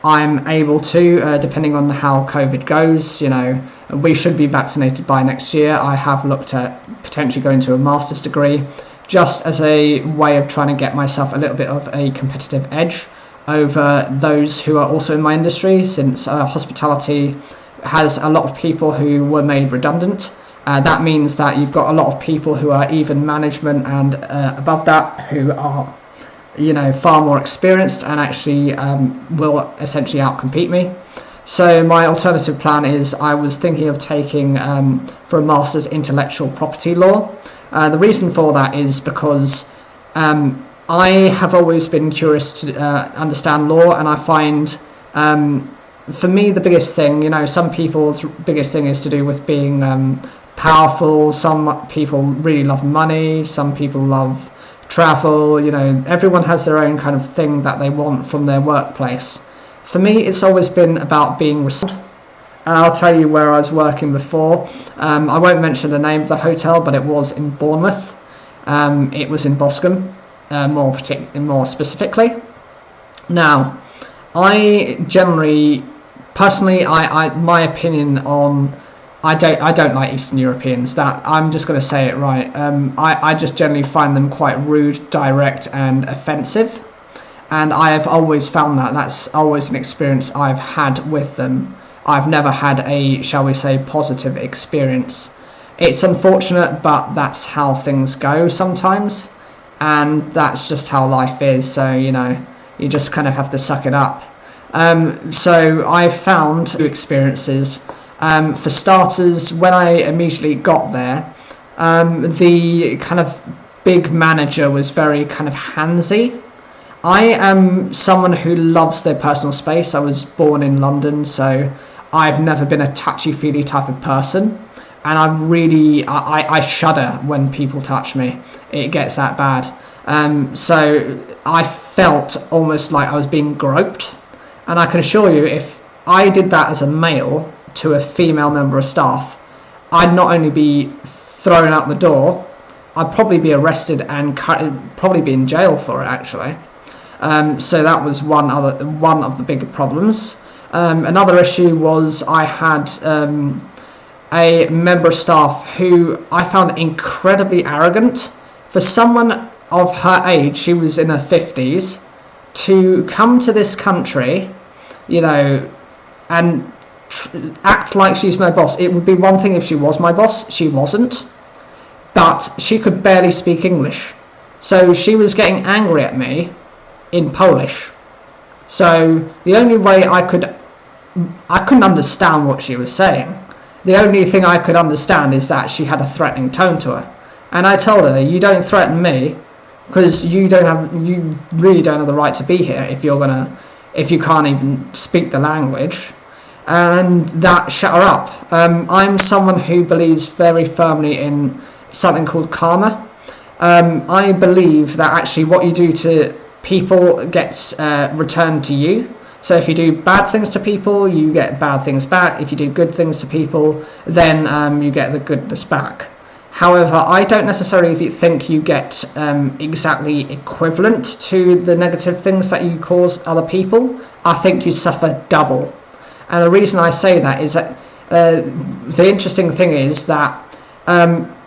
S1: I'm able to, depending on how COVID goes. You know, we should be vaccinated by next year. I have looked at potentially going to a master's degree, just as a way of trying to get myself a little bit of a competitive edge over those who are also in my industry, since hospitality has a lot of people who were made redundant. That means that you've got a lot of people who are even management and above that, who are, you know, far more experienced and actually will essentially outcompete me. So my alternative plan is, I was thinking of taking for a master's intellectual property law. The reason for that is because I have always been curious to understand law, and I find for me the biggest thing, you know, some people's biggest thing is to do with being powerful. Some people really love money, some people love travel. You know, everyone has their own kind of thing that they want from their workplace. For me, it's always been about being respected. I'll tell you where I was working before. I won't mention the name of the hotel, but it was in Bournemouth. It was in Boscombe, more specifically. Now, I generally, personally, my opinion on, I don't like Eastern Europeans. That, I'm just going to say it right. I just generally find them quite rude, direct, and offensive. And I have always found that. That's always an experience I've had with them. I've never had a, shall we say, positive experience. It's unfortunate, but that's how things go sometimes. And that's just how life is. So, you know, you just kind of have to suck it up. So I found two experiences. For starters, when I immediately got there, the kind of big manager was very kind of handsy. I am someone who loves their personal space. I was born in London, so I've never been a touchy-feely type of person. And I shudder when people touch me. It gets that bad. So I felt almost like I was being groped. And I can assure you, if I did that as a male to a female member of staff, I'd not only be thrown out the door, I'd probably be arrested and probably be in jail for it, actually. So that was one of the bigger problems. Another issue was I had a member of staff who I found incredibly arrogant. For someone of her age, she was in her 50s, to come to this country, you know, and act like she's my boss. It would be one thing if she was my boss. She wasn't, but she could barely speak English, so she was getting angry at me in Polish. So the only way I couldn't understand what she was saying. The only thing I could understand is that she had a threatening tone to her, and I told her, "You don't threaten me, because you really don't have the right to be here if you can't even speak the language." And that shut her up. I'm someone who believes very firmly in something called karma. I believe that actually what you do to people gets returned to you. So if you do bad things to people, you get bad things back. If you do good things to people, then you get the goodness back. However, I don't necessarily think you get exactly equivalent to the negative things that you cause other people. I think you suffer double. And the reason I say that is that the interesting thing is that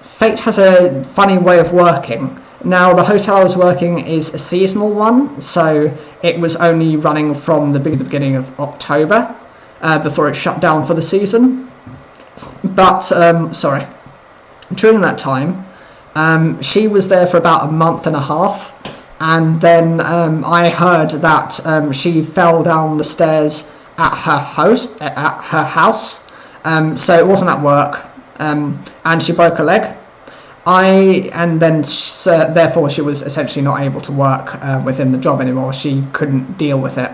S1: fate has a funny way of working. Now, the hotel I was working is a seasonal one, so it was only running from the beginning of October before it shut down for the season. But, during that time, she was there for about a month and a half, and then I heard that she fell down the stairs at her house, so it wasn't at work, and she broke her leg. Therefore she was essentially not able to work within the job anymore. She couldn't deal with it.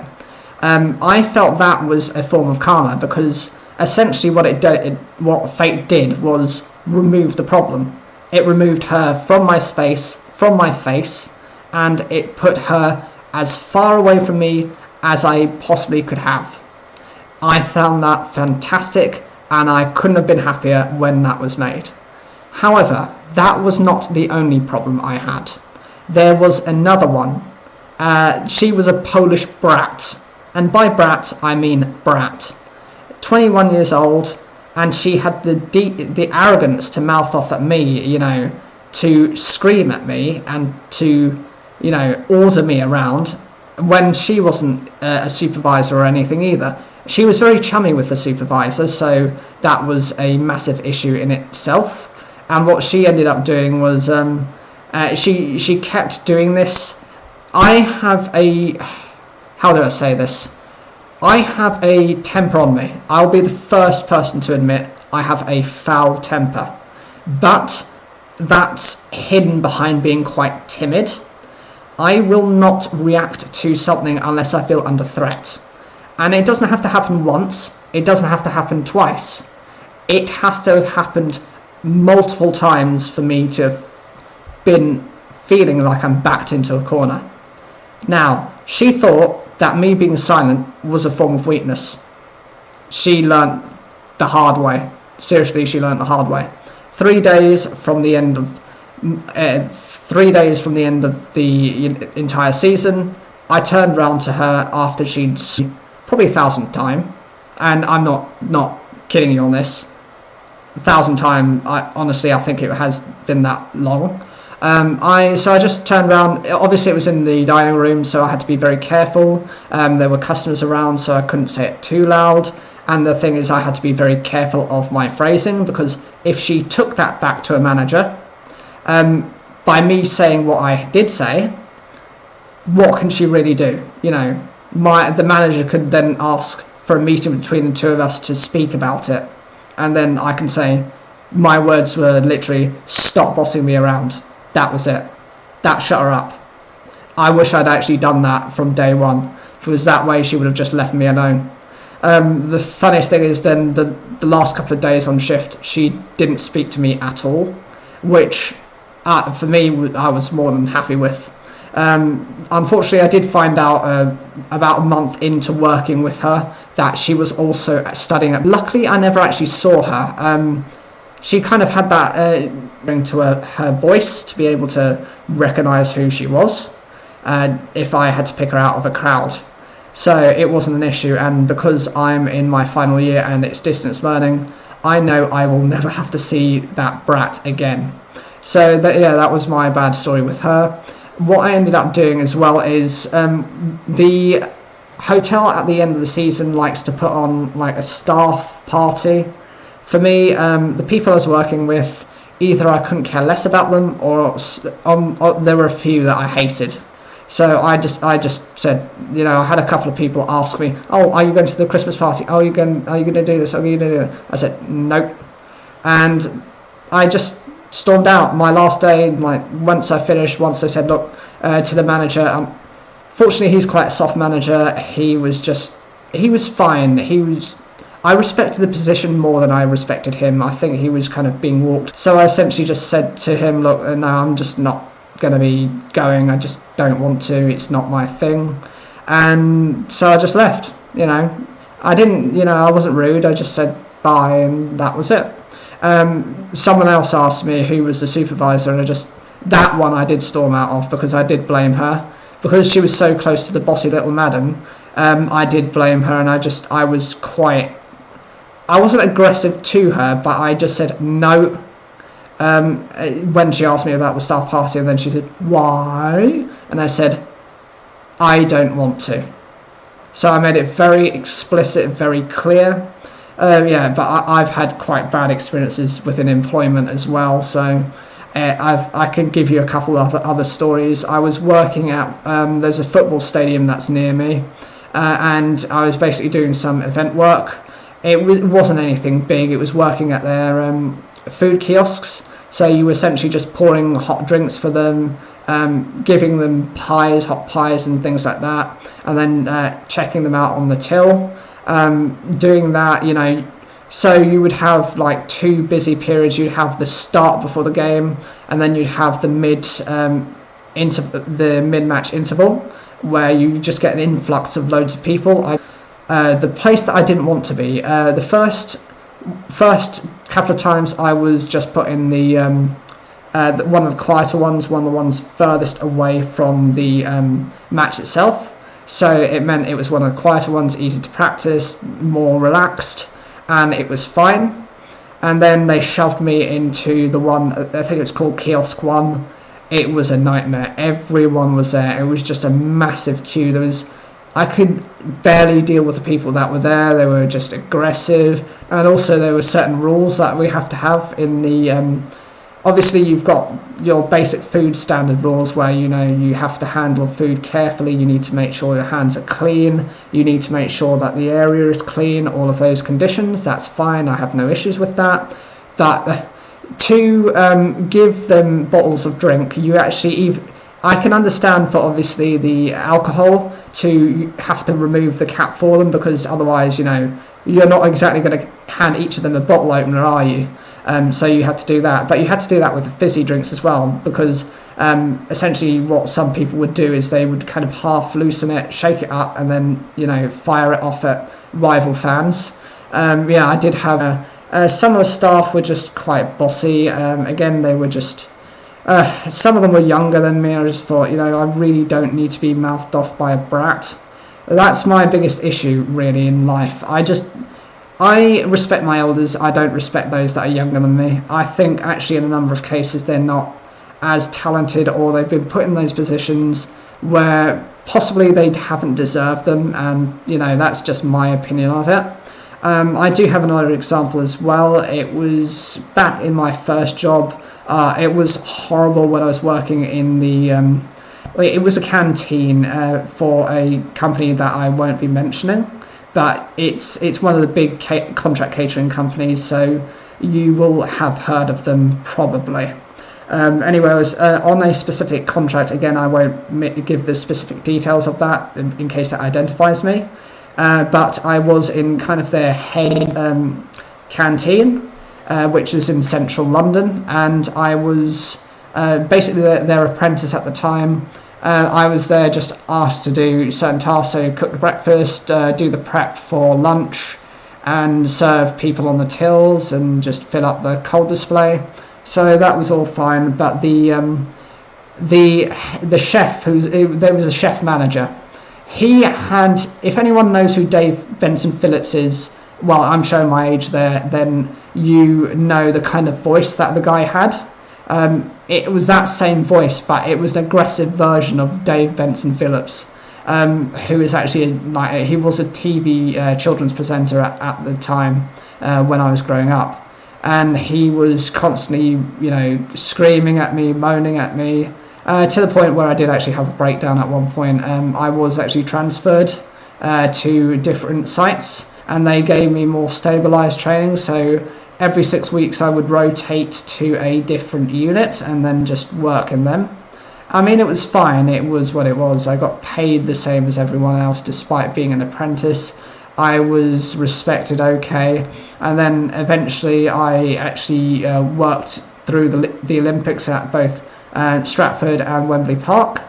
S1: I felt that was a form of karma, because essentially what fate did was remove the problem. It removed her from my space, from my face, and it put her as far away from me as I possibly could have. I found that fantastic, and I couldn't have been happier when that was made. However, that was not the only problem I had. There was another one. She was a Polish brat, and by brat I mean brat. 21 years old, and she had the arrogance to mouth off at me, you know, to scream at me and to, you know, order me around when she wasn't a supervisor or anything either. She was very chummy with the supervisor, so that was a massive issue in itself. And what she ended up doing was she kept doing this. I have a temper on me. I'll be the first person to admit I have a foul temper, but that's hidden behind being quite timid. I will not react to something unless I feel under threat. And it doesn't have to happen once, it doesn't have to happen twice. It has to have happened multiple times for me to have been feeling like I'm backed into a corner. Now, she thought that me being silent was a form of weakness. She learnt the hard way. Seriously, she learnt the hard way. 3 days from the end of the entire season, I turned round to her after she'd probably 1,000th time, and I'm not kidding you on this. 1,000th time, honestly, I think it has been that long. I just turned around. Obviously, it was in the dining room, so I had to be very careful. There were customers around, so I couldn't say it too loud. And the thing is, I had to be very careful of my phrasing, because if she took that back to a manager, by me saying what I did say, what can she really do? You know, the manager could then ask for a meeting between the two of us to speak about it, and then I can say my words were literally, "Stop bossing me around." That was it. That shut her up. I wish I'd actually done that from day one. If it was that way, she would have just left me alone. The funniest thing is then the last couple of days on shift, she didn't speak to me at all, which for me I was more than happy with. Unfortunately, I did find out about a month into working with her that she was also studying. Luckily, I never actually saw her. She kind of had that ring to her voice to be able to recognise who she was if I had to pick her out of a crowd. So it wasn't an issue, and because I'm in my final year and it's distance learning, I know I will never have to see that brat again. So that was my bad story with her. what I ended up doing as well is the hotel at the end of the season likes to put on like a staff party. For me, the people I was working with, either I couldn't care less about them, or there were a few that I hated. So I just said, I had a couple of people ask me, "Oh, are you going to the Christmas party? Oh, are you going to do this? Are you going to do that?" I said, "Nope," and I just stormed out. My last day, like once I said, "Look," to the manager. Fortunately, he's quite a soft manager. He was fine. I respected the position more than I respected him. I think he was kind of being walked. So I essentially just said to him, "Look, no, I'm just not going to be going. I just don't want to. It's not my thing." And so I just left. I didn't, I wasn't rude. I just said bye, and that was it. Someone else asked me who was the supervisor, and that one I did storm out of, because I did blame her. Because she was so close to the bossy little madam, I did blame her, and I wasn't aggressive to her, but I just said no. When she asked me about the staff party, and then she said, "Why?" And I said, "I don't want to." So I made it very explicit, very clear. But I've had quite bad experiences within employment as well, so I can give you a couple of other stories. I was working at, there's a football stadium that's near me, and I was basically doing some event work. It wasn't anything big. It was working at their food kiosks. So you were essentially just pouring hot drinks for them, giving them hot pies and things like that, and then checking them out on the till. Doing that, so you would have like two busy periods. You'd have the start before the game, and then you'd have the mid-match interval, where you just get an influx of loads of people. The place that I didn't want to be, the first couple of times I was just put in the one of the quieter ones, one of the ones furthest away from the match itself. So it meant it was one of the quieter ones, easy to practice, more relaxed, and it was fine. And then they shoved me into the one, I think it was called Kiosk 1. It was a nightmare. Everyone was there. It was just a massive queue. I could barely deal with the people that were there. They were just aggressive, and also there were certain rules that we have to have in the obviously you've got your basic food standard rules where you have to handle food carefully. You need to make sure your hands are clean, you need to make sure that the area is clean, all of those conditions. That's fine, I have no issues with that. But to give them bottles of drink, I can understand for obviously the alcohol to have to remove the cap for them, because otherwise, you're not exactly going to hand each of them a bottle opener, are you? So you had to do that. But you had to do that with the fizzy drinks as well, because essentially what some people would do is they would kind of half loosen it, shake it up, and then, fire it off at rival fans. I did have some of the staff were just quite bossy. Again, they were just... some of them were younger than me. I just thought, I really don't need to be mouthed off by a brat. That's my biggest issue, really, in life. I respect my elders. I don't respect those that are younger than me. I think, actually, in a number of cases, they're not as talented, or they've been put in those positions where possibly they haven't deserved them, and, that's just my opinion of it. I do have another example as well. It was back in my first job. It was horrible when I was working in the... it was a canteen for a company that I won't be mentioning, but it's one of the big contract catering companies, so you will have heard of them probably. Anyway, I was on a specific contract. Again, I won't give the specific details of that in case that identifies me, but I was in kind of their head canteen, which is in central London, and I was basically their apprentice at the time. I was there just asked to do certain tasks, so cook the breakfast, do the prep for lunch, and serve people on the tills, and just fill up the cold display. So that was all fine, but the chef, there was a chef manager. He had, if anyone knows who Dave Benson Phillips is, well, I'm showing my age there, then you know the kind of voice that the guy had. It was that same voice, but it was an aggressive version of Dave Benson Phillips, who is actually he was a TV children's presenter at the time when I was growing up, and he was constantly, screaming at me, moaning at me, to the point where I did actually have a breakdown at one point. I was actually transferred to different sites, and they gave me more stabilized training. So every 6 weeks I would rotate to a different unit and then just work in them. I mean, it was fine, it was what it was. I got paid the same as everyone else despite being an apprentice. I was respected okay, and then eventually I actually worked through the Olympics at both Stratford and Wembley Park,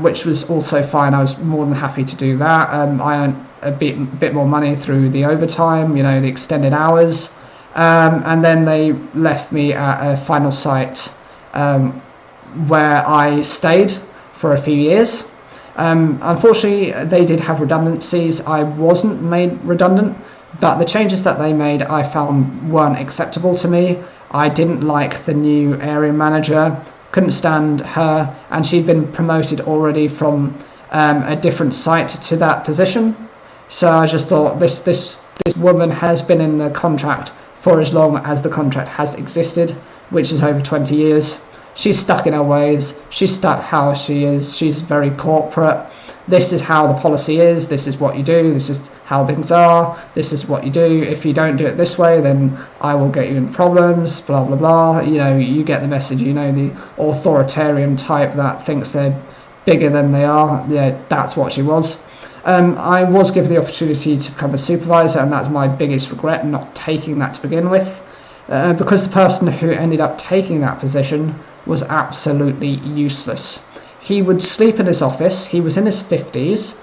S1: which was also fine. I was more than happy to do that. I earned a bit more money through the overtime, the extended hours. And then they left me at a final site where I stayed for a few years. Unfortunately, they did have redundancies. I wasn't made redundant, but the changes that they made I found weren't acceptable to me. I didn't like the new area manager, couldn't stand her, and she'd been promoted already from a different site to that position. So I just thought, this woman has been in the contract for as long as the contract has existed, which is over 20 years. She's stuck in her ways, she's stuck how she is, she's very corporate. This is how the policy is, this is what you do, this is how things are, this is what you do. If you don't do it this way, then I will get you in problems, blah, blah, blah. You get the message, the authoritarian type that thinks they're bigger than they are. Yeah, that's what she was. I was given the opportunity to become a supervisor, and that's my biggest regret, not taking that to begin with, because the person who ended up taking that position was absolutely useless. He would sleep in his office, he was in his 50s,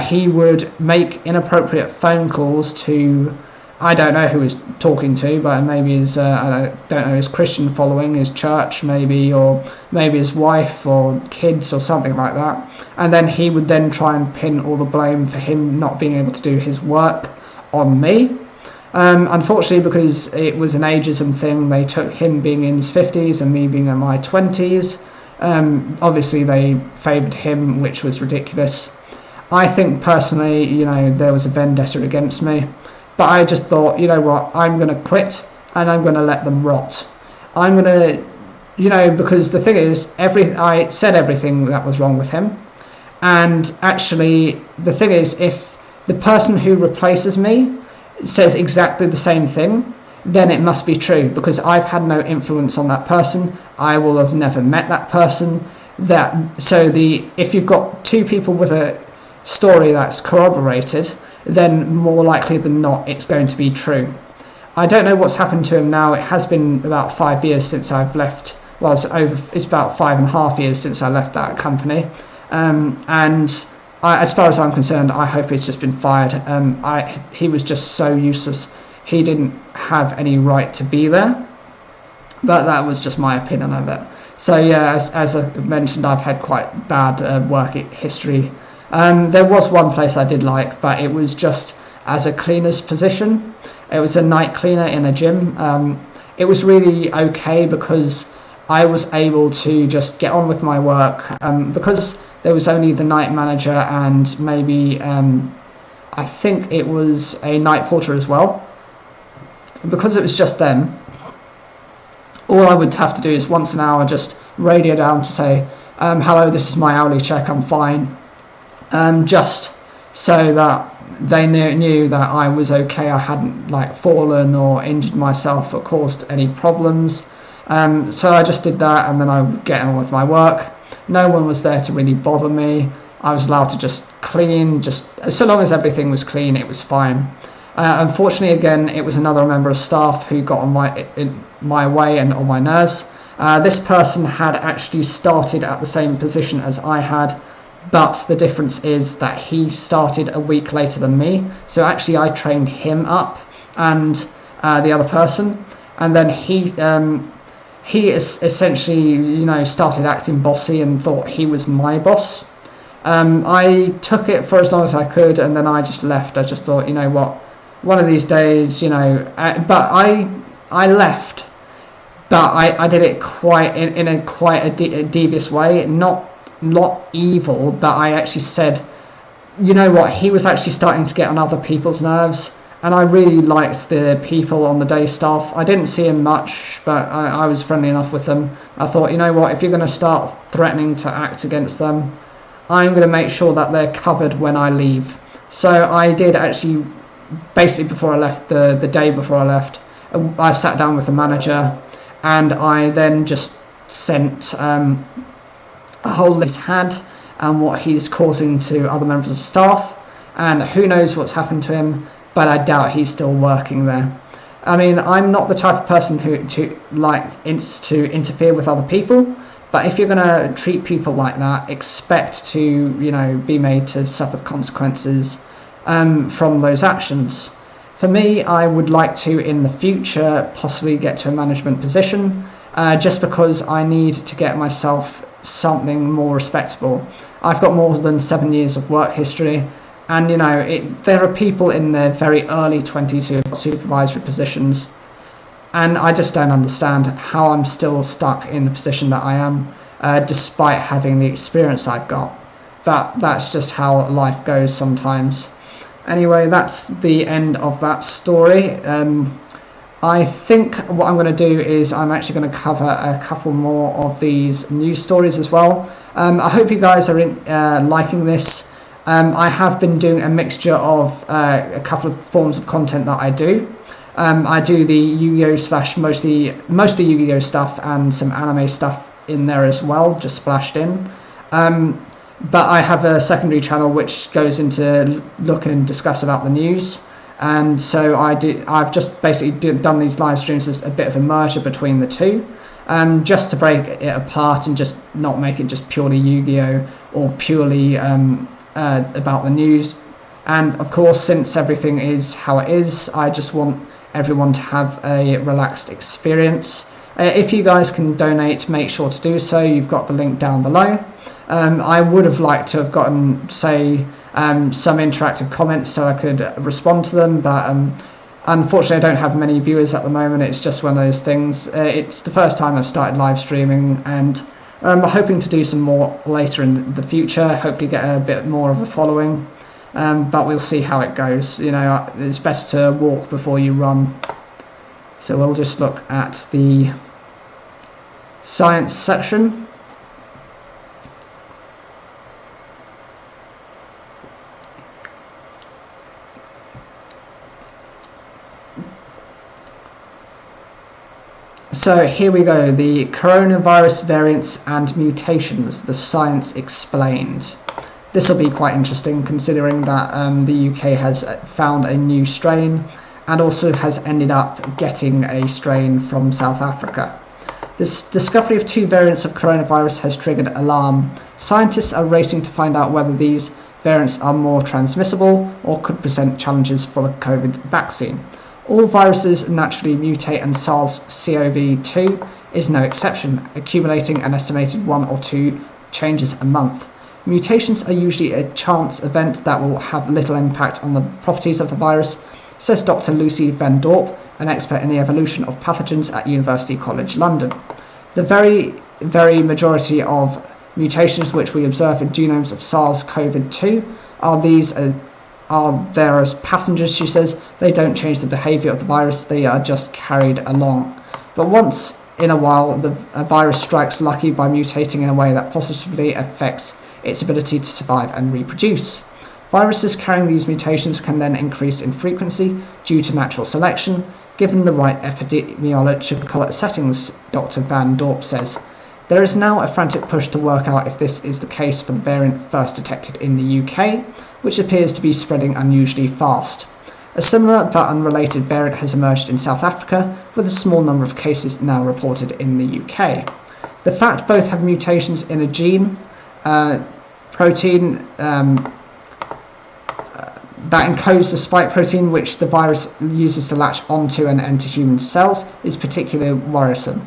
S1: he would make inappropriate phone calls to, I don't know who he's talking to, but maybe his, I don't know, his Christian following, his church maybe, or maybe his wife or kids or something like that. And then he would then try and pin all the blame for him not being able to do his work on me. Unfortunately, because it was an ageism thing, they took him being in his 50s and me being in my 20s. Obviously, they favoured him, which was ridiculous. I think personally, there was a vendetta against me. But I just thought, what, I'm going to quit and I'm going to let them rot. I'm going to, because the thing is, I said everything that was wrong with him. And actually, the thing is, if the person who replaces me says exactly the same thing, then it must be true, because I've had no influence on that person. I will have never met that person. If you've got two people with a story that's corroborated, then more likely than not it's going to be true. I don't know what's happened to him now. It has been about 5 years since I've left. Well, it's about 5.5 years since I left that company. As far as I'm concerned, I hope he's just been fired. He was just so useless. He didn't have any right to be there. But that was just my opinion of it. So yeah, as I mentioned, I've had quite bad work history. There was one place I did like, but it was just as a cleaner's position. It was a night cleaner in a gym. It was really okay because I was able to just get on with my work, because there was only the night manager and maybe I think it was a night porter as well. Because it was just them, all I would have to do is once an hour just radio down to say, hello, this is my hourly check, I'm fine. Just so that they knew that I was okay, I hadn't fallen or injured myself or caused any problems. So I just did that, and then I would get on with my work. No one was there to really bother me. I was allowed to just clean, just so long as everything was clean, it was fine. Unfortunately, again, it was another member of staff who got in my way and on my nerves. This person had actually started at the same position as I had, but the difference is that he started a week later than me. So actually I trained him up and the other person, and then he is essentially started acting bossy and thought he was my boss. I took it for as long as I could, and then I just left. I just thought, one of these days, but I left but I did it quite in a quite a devious way, not evil, but I actually said, you know what, he was actually starting to get on other people's nerves, and I really liked the people on the day staff. I didn't see him much, but I was friendly enough with them. I thought, you know what, if you're going to start threatening to act against them, I'm going to make sure that they're covered when I leave. So I did actually, basically before I left, the day before I left, I sat down with the manager, and I then just sent a whole list he's had and what he's causing to other members of staff, and who knows what's happened to him, but I doubt he's still working there. I mean, I'm not the type of person who likes to interfere with other people, but if you're going to treat people like that, expect to, you know, be made to suffer the consequences from those actions. For me, I would like to, in the future, possibly get to a management position, just because I need to get myself something more respectable. I've got more than 7 years of work history, and you know, there are people in their very early 20s who have got supervisory positions, and I just don't understand how I'm still stuck in the position that I am, despite having the experience I've got. That's just how life goes sometimes. Anyway, that's the end of that story. I think what I'm going to do is I'm actually going to cover a couple more of these news stories as well. I hope you guys are liking this. I have been doing a mixture of a couple of forms of content that I do. I do the Yu-Gi-Oh! Mostly Yu-Gi-Oh! Stuff and some anime stuff in there as well, just splashed in. But I have a secondary channel which goes into look and discuss about the news. And so I've just basically done these live streams as a bit of a merger between the two, just to break it apart and just not make it just purely Yu-Gi-Oh! Or purely about the news. And of course, since everything is how it is, I just want everyone to have a relaxed experience. If you guys can donate, make sure to do so. You've got the link down below. I would have liked to have gotten, say, some interactive comments so I could respond to them, but unfortunately I don't have many viewers at the moment. It's just one of those things. It's the first time I've started live streaming, and I'm hoping to do some more later in the future, hopefully get a bit more of a following, but we'll see how it goes. You know, it's best to walk before you run. So we'll just look at the science section. So here we go, the coronavirus variants and mutations, the science explained. This will be quite interesting considering that the UK has found a new strain and also has ended up getting a strain from South Africa. This discovery of 2 variants of coronavirus has triggered alarm. Scientists are racing to find out whether these variants are more transmissible or could present challenges for the COVID vaccine. All viruses naturally mutate, and SARS-CoV-2 is no exception, accumulating an estimated 1 or 2 changes a month. Mutations are usually a chance event that will have little impact on the properties of the virus, says Dr. Lucy Van Dorp, an expert in the evolution of pathogens at University College London. The very majority of mutations which we observe in genomes of SARS-CoV-2 are there as passengers, she says. They don't change the behaviour of the virus, they are just carried along. But once in a while, a virus strikes lucky by mutating in a way that positively affects its ability to survive and reproduce. Viruses carrying these mutations can then increase in frequency due to natural selection, given the right epidemiological settings, Dr. Van Dorp says. There is now a frantic push to work out if this is the case for the variant first detected in the UK, which appears to be spreading unusually fast. A similar but unrelated variant has emerged in South Africa, with a small number of cases now reported in the UK. The fact both have mutations in a gene, protein that encodes the spike protein which the virus uses to latch onto and enter human cells, is particularly worrisome.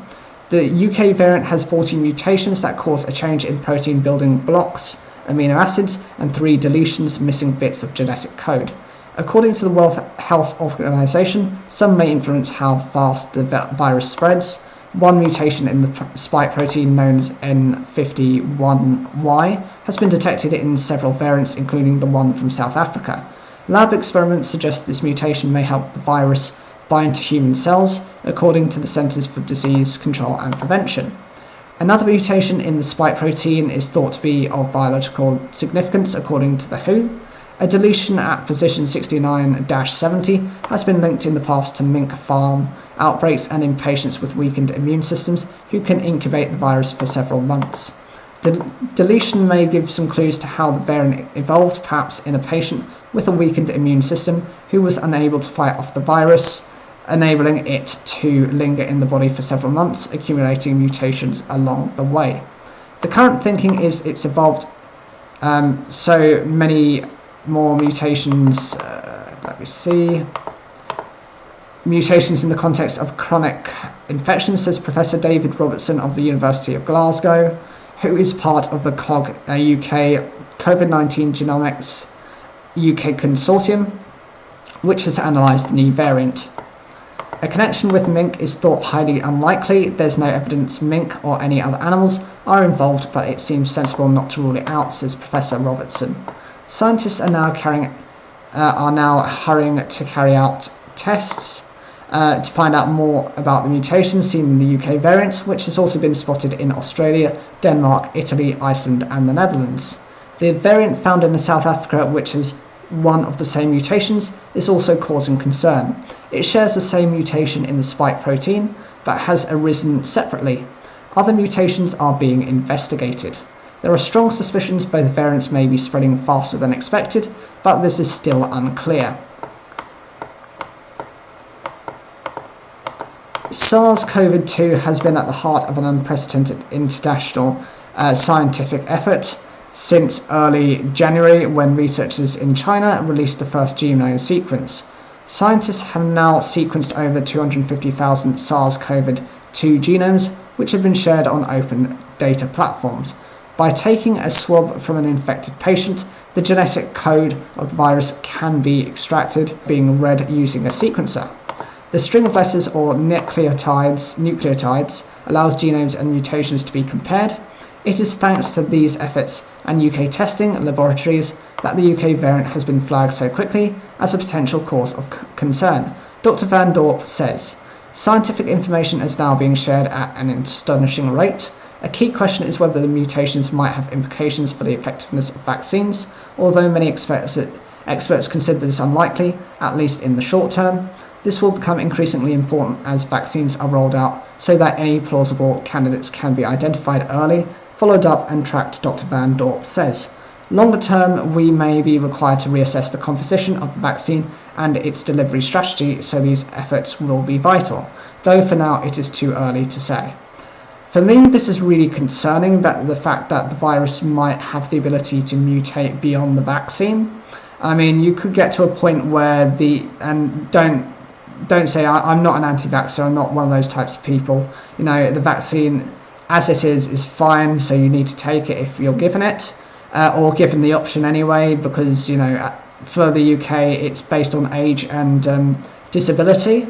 S1: The UK variant has 14 mutations that cause a change in protein building blocks, amino acids, and 3 deletions, missing bits of genetic code. According to the World Health Organization, some may influence how fast the virus spreads. One mutation in the spike protein known as N51Y has been detected in several variants, including the one from South Africa. Lab experiments suggest this mutation may help the virus bind to human cells, according to the Centers for Disease Control and Prevention. Another mutation in the spike protein is thought to be of biological significance, according to the WHO. A deletion at position 69-70 has been linked in the past to mink farm outbreaks and in patients with weakened immune systems who can incubate the virus for several months. The deletion may give some clues to how the variant evolved, perhaps in a patient with a weakened immune system who was unable to fight off the virus, enabling it to linger in the body for several months, accumulating mutations along the way. The current thinking is it's evolved so many more mutations, mutations in the context of chronic infections, says Professor David Robertson of the University of Glasgow, who is part of the COG UK COVID-19 Genomics UK Consortium, which has analysed the new variant. A connection with mink is thought highly unlikely. There's no evidence mink or any other animals are involved, but it seems sensible not to rule it out, says Professor Robertson. Scientists are now hurrying to carry out tests to find out more about the mutations seen in the UK variant, which has also been spotted in Australia, Denmark, Italy, Iceland and the Netherlands. The variant found in South Africa, which has one of the same mutations, is also causing concern. It shares the same mutation in the spike protein, but has arisen separately. Other mutations are being investigated. There are strong suspicions both variants may be spreading faster than expected, but this is still unclear. SARS-CoV-2 has been at the heart of an unprecedented international scientific effort since early January, when researchers in China released the first genome sequence. Scientists have now sequenced over 250,000 SARS-CoV-2 genomes, which have been shared on open data platforms. By taking a swab from an infected patient, the genetic code of the virus can be extracted, being read using a sequencer. The string of letters or nucleotides allows genomes and mutations to be compared. It is thanks to these efforts and UK testing laboratories that the UK variant has been flagged so quickly as a potential cause of concern. Dr. Van Dorp says, scientific information is now being shared at an astonishing rate. A key question is whether the mutations might have implications for the effectiveness of vaccines, although many experts consider this unlikely, at least in the short term. This will become increasingly important as vaccines are rolled out so that any plausible candidates can be identified early, followed up and tracked, Dr. Van Dorp says. Longer term, we may be required to reassess the composition of the vaccine and its delivery strategy, so these efforts will be vital, though for now it is too early to say. For me, this is really concerning, that the fact that the virus might have the ability to mutate beyond the vaccine. I mean, you could get to a point where don't say I'm not an anti-vaxxer, I'm not one of those types of people. You know, the vaccine as it is fine, so you need to take it if you're given it, or given the option anyway, because, you know, for the UK it's based on age and disability,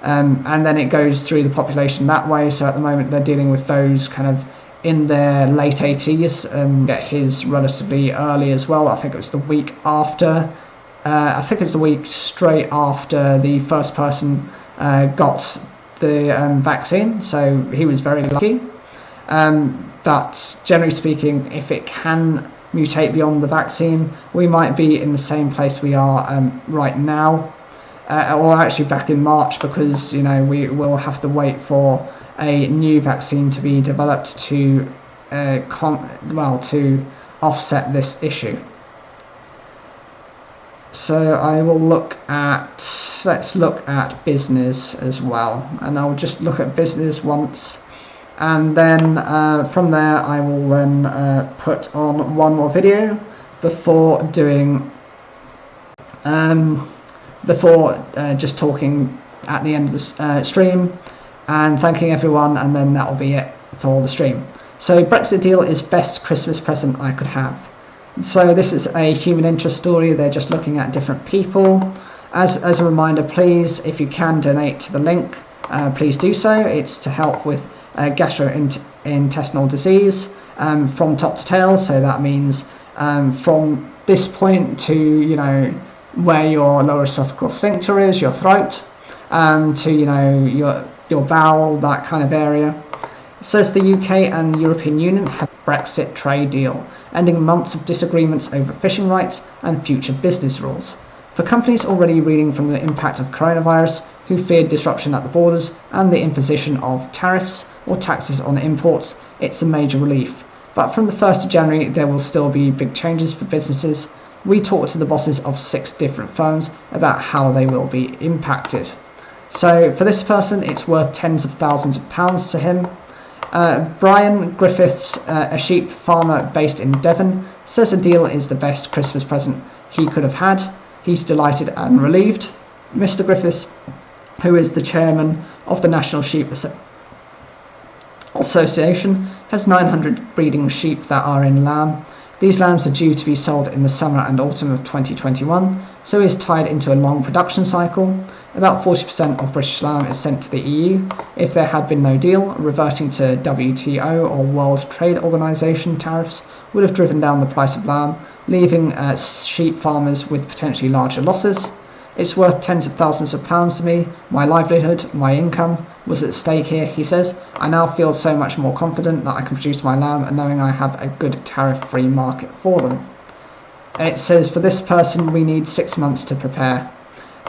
S1: and then it goes through the population that way. So at the moment they're dealing with those kind of in their late 80s, get his relatively early as well. I think it was the week after, I think it was the week straight after the first person got the vaccine, so he was very lucky. But generally speaking, if it can mutate beyond the vaccine, we might be in the same place we are right now, or actually back in March, because, you know, we will have to wait for a new vaccine to be developed to to offset this issue. So I will let's look at business as well, and I'll just look at business once, and then from there I will then put on one more video before doing just talking at the end of the stream and thanking everyone, and then that will be it for the stream. So Brexit deal is best Christmas present I could have. So this is a human interest story. They're just looking at different people. As a reminder, please, if you can, donate to the link please do so. It's to help with gastrointestinal disease from top to tail. So that means from this point to, you know, where your lower esophageal sphincter is, your throat, to, you know, your bowel, that kind of area. It says the UK and the European Union have a Brexit trade deal, ending months of disagreements over fishing rights and future business rules. For companies already reeling from the impact of coronavirus, who feared disruption at the borders and the imposition of tariffs or taxes on imports, it's a major relief. But from the 1st of January, there will still be big changes for businesses. We talked to the bosses of 6 different firms about how they will be impacted. So for this person, it's worth tens of thousands of pounds to him. Brian Griffiths, a sheep farmer based in Devon, says the deal is the best Christmas present he could have had. He's delighted and relieved. Mr. Griffiths, who is the chairman of the National Sheep Association, has 900 breeding sheep that are in lamb. These lambs are due to be sold in the summer and autumn of 2021, so he is tied into a long production cycle. About 40% of British lamb is sent to the EU. If there had been no deal, reverting to WTO or World Trade Organization tariffs would have driven down the price of lamb, leaving sheep farmers with potentially larger losses. It's worth tens of thousands of pounds to me. My livelihood, my income was at stake here, he says. I now feel so much more confident that I can produce my lamb and knowing I have a good tariff-free market for them. It says for this person we need 6 months to prepare.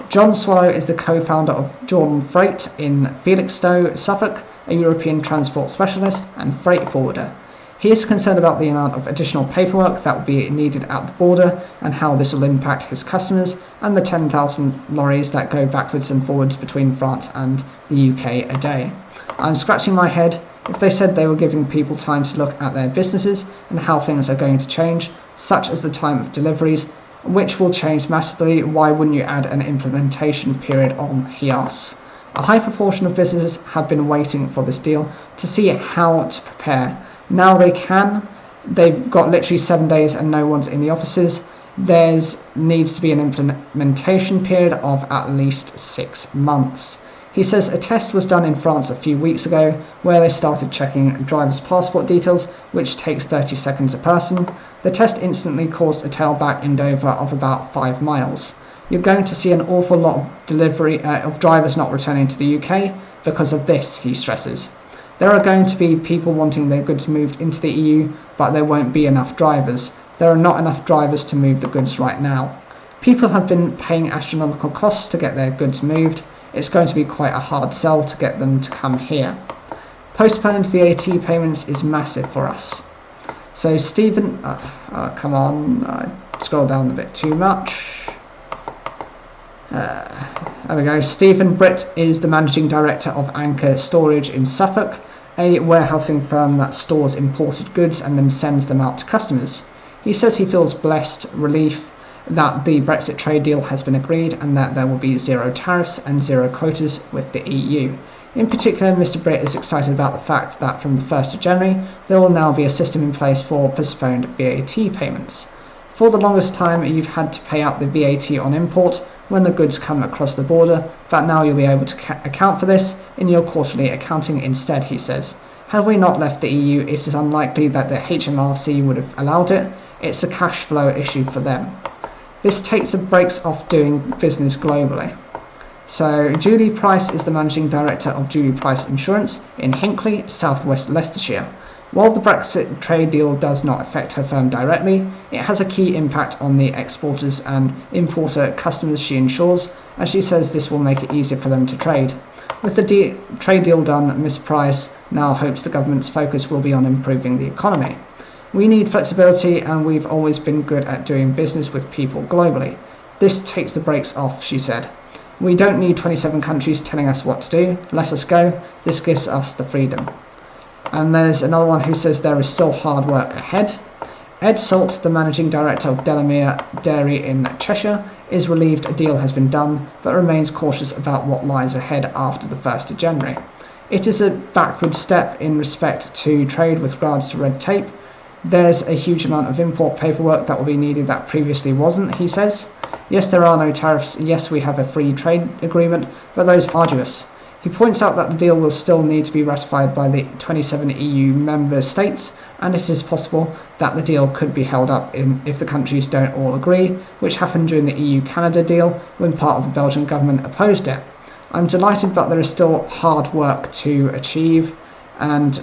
S1: John Swallow is the co-founder of Jordan Freight in Felixstowe, Suffolk, a European transport specialist and freight forwarder. He is concerned about the amount of additional paperwork that will be needed at the border and how this will impact his customers and the 10,000 lorries that go backwards and forwards between France and the UK a day. I'm scratching my head. If they said they were giving people time to look at their businesses and how things are going to change, such as the time of deliveries, which will change massively, why wouldn't you add an implementation period on, he asks. A high proportion of businesses have been waiting for this deal to see how to prepare. Now they can. They've got literally 7 days and no one's in the offices. There needs to be an implementation period of at least 6 months. He says a test was done in France a few weeks ago where they started checking drivers' passport details, which takes 30 seconds a person. The test instantly caused a tailback in Dover of about 5 miles. You're going to see an awful lot of drivers not returning to the UK because of this, he stresses. There are going to be people wanting their goods moved into the EU, but there won't be enough drivers. There are not enough drivers to move the goods right now. People have been paying astronomical costs to get their goods moved. It's going to be quite a hard sell to get them to come here. Postponed VAT payments is massive for us. So Stephen, come on, I scroll down a bit too much. There we go. Stephen Britt is the managing director of Anchor Storage in Suffolk, a warehousing firm that stores imported goods and then sends them out to customers. He says he feels blessed relief that the Brexit trade deal has been agreed and that there will be 0 tariffs and 0 quotas with the EU. In particular, Mr. Britt is excited about the fact that from the 1st of January there will now be a system in place for postponed VAT payments. For the longest time you've had to pay out the VAT on import when the goods come across the border, but now you'll be able to account for this in your quarterly accounting instead, he says. Had we not left the EU, it is unlikely that the HMRC would have allowed it. It's a cash flow issue for them. This takes the brakes off doing business globally. So Julie Price is the managing director of Julie Price Insurance in Hinckley, southwest Leicestershire. While the Brexit trade deal does not affect her firm directly, it has a key impact on the exporters and importer customers she insures, as she says this will make it easier for them to trade. With the trade deal done, Ms. Price now hopes the government's focus will be on improving the economy. We need flexibility and we've always been good at doing business with people globally. This takes the brakes off, she said. We don't need 27 countries telling us what to do. Let us go. This gives us the freedom. And there's another one who says there is still hard work ahead. Ed Salt, the managing director of Delamere Dairy in Cheshire, is relieved a deal has been done, but remains cautious about what lies ahead after the 1st of January. It is a backward step in respect to trade with regards to red tape. There's a huge amount of import paperwork that will be needed that previously wasn't, he says. Yes, there are no tariffs. Yes, we have a free trade agreement, but those are arduous. He points out that the deal will still need to be ratified by the 27 EU member states, and it is possible that the deal could be held up if the countries don't all agree, which happened during the EU-Canada deal when part of the Belgian government opposed it. I'm delighted, but there is still hard work to achieve, and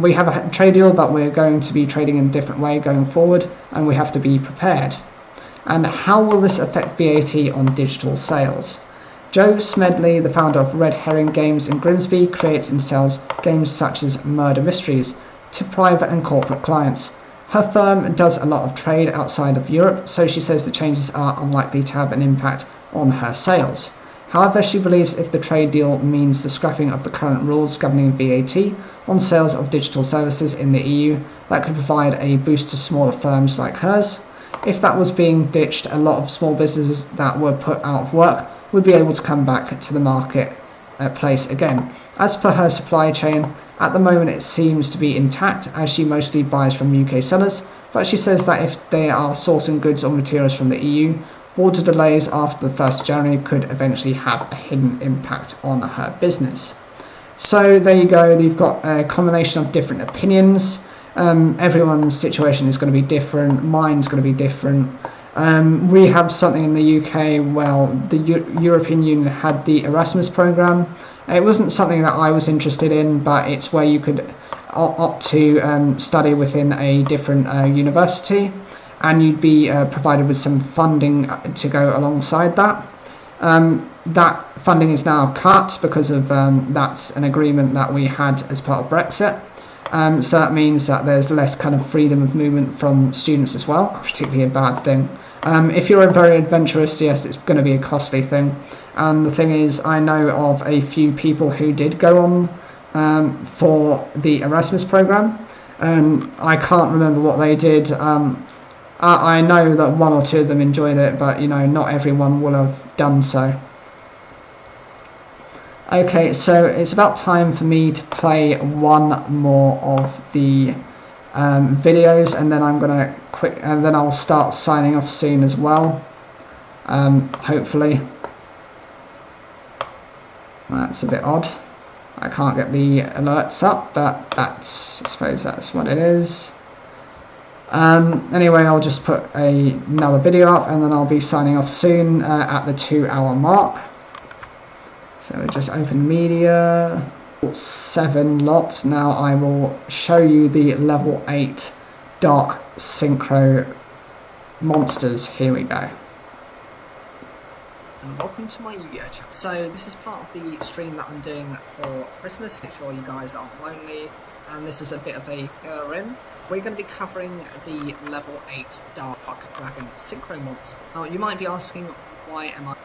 S1: we have a trade deal, but we're going to be trading in a different way going forward, and we have to be prepared. And how will this affect VAT on digital sales? Joe Smedley, the founder of Red Herring Games in Grimsby, creates and sells games such as murder mysteries to private and corporate clients. Her firm does a lot of trade outside of Europe, so she says the changes are unlikely to have an impact on her sales. However, she believes if the trade deal means the scrapping of the current rules governing VAT on sales of digital services in the EU, that could provide a boost to smaller firms like hers. If that was being ditched, a lot of small businesses that were put out of work would be able to come back to the marketplace again. As for her supply chain, at the moment it seems to be intact as she mostly buys from UK sellers, but she says that if they are sourcing goods or materials from the EU, border delays after the 1st of January could eventually have a hidden impact on her business. So there you go, you've got a combination of different opinions. Everyone's situation is going to be different, mine's going to be different. We have something in the UK, well, the European Union had the Erasmus programme. It wasn't something that I was interested in, but it's where you could opt to study within a different university, and you'd be provided with some funding to go alongside that. That funding is now cut because of that's an agreement that we had as part of Brexit. So that means that there's less kind of freedom of movement from students as well, particularly a bad thing. If you're very adventurous, yes, it's going to be a costly thing. And the thing is, I know of a few people who did go on for the Erasmus programme, and I can't remember what they did. I know that one or two of them enjoyed it, but not everyone will have done so. Okay, so it's about time for me to play one more of the videos, and then then I'll start signing off soon as well. Hopefully. That's a bit odd. I can't get the alerts up, but I suppose that's what it is. Anyway, I'll just put another video up, and then I'll be signing off soon at the 2-hour mark. So we just open media, 7 lots. Now I will show you the level 8 dark synchro monsters. Here we go.
S2: And welcome to my Yu-Gi-Oh channel. So this is part of the stream that I'm doing for Christmas. Make sure you guys aren't lonely, and this is a bit of a fill-in. We're going to be covering the level 8 Dark Dragon Synchro Monster. Now you might be asking, why am I...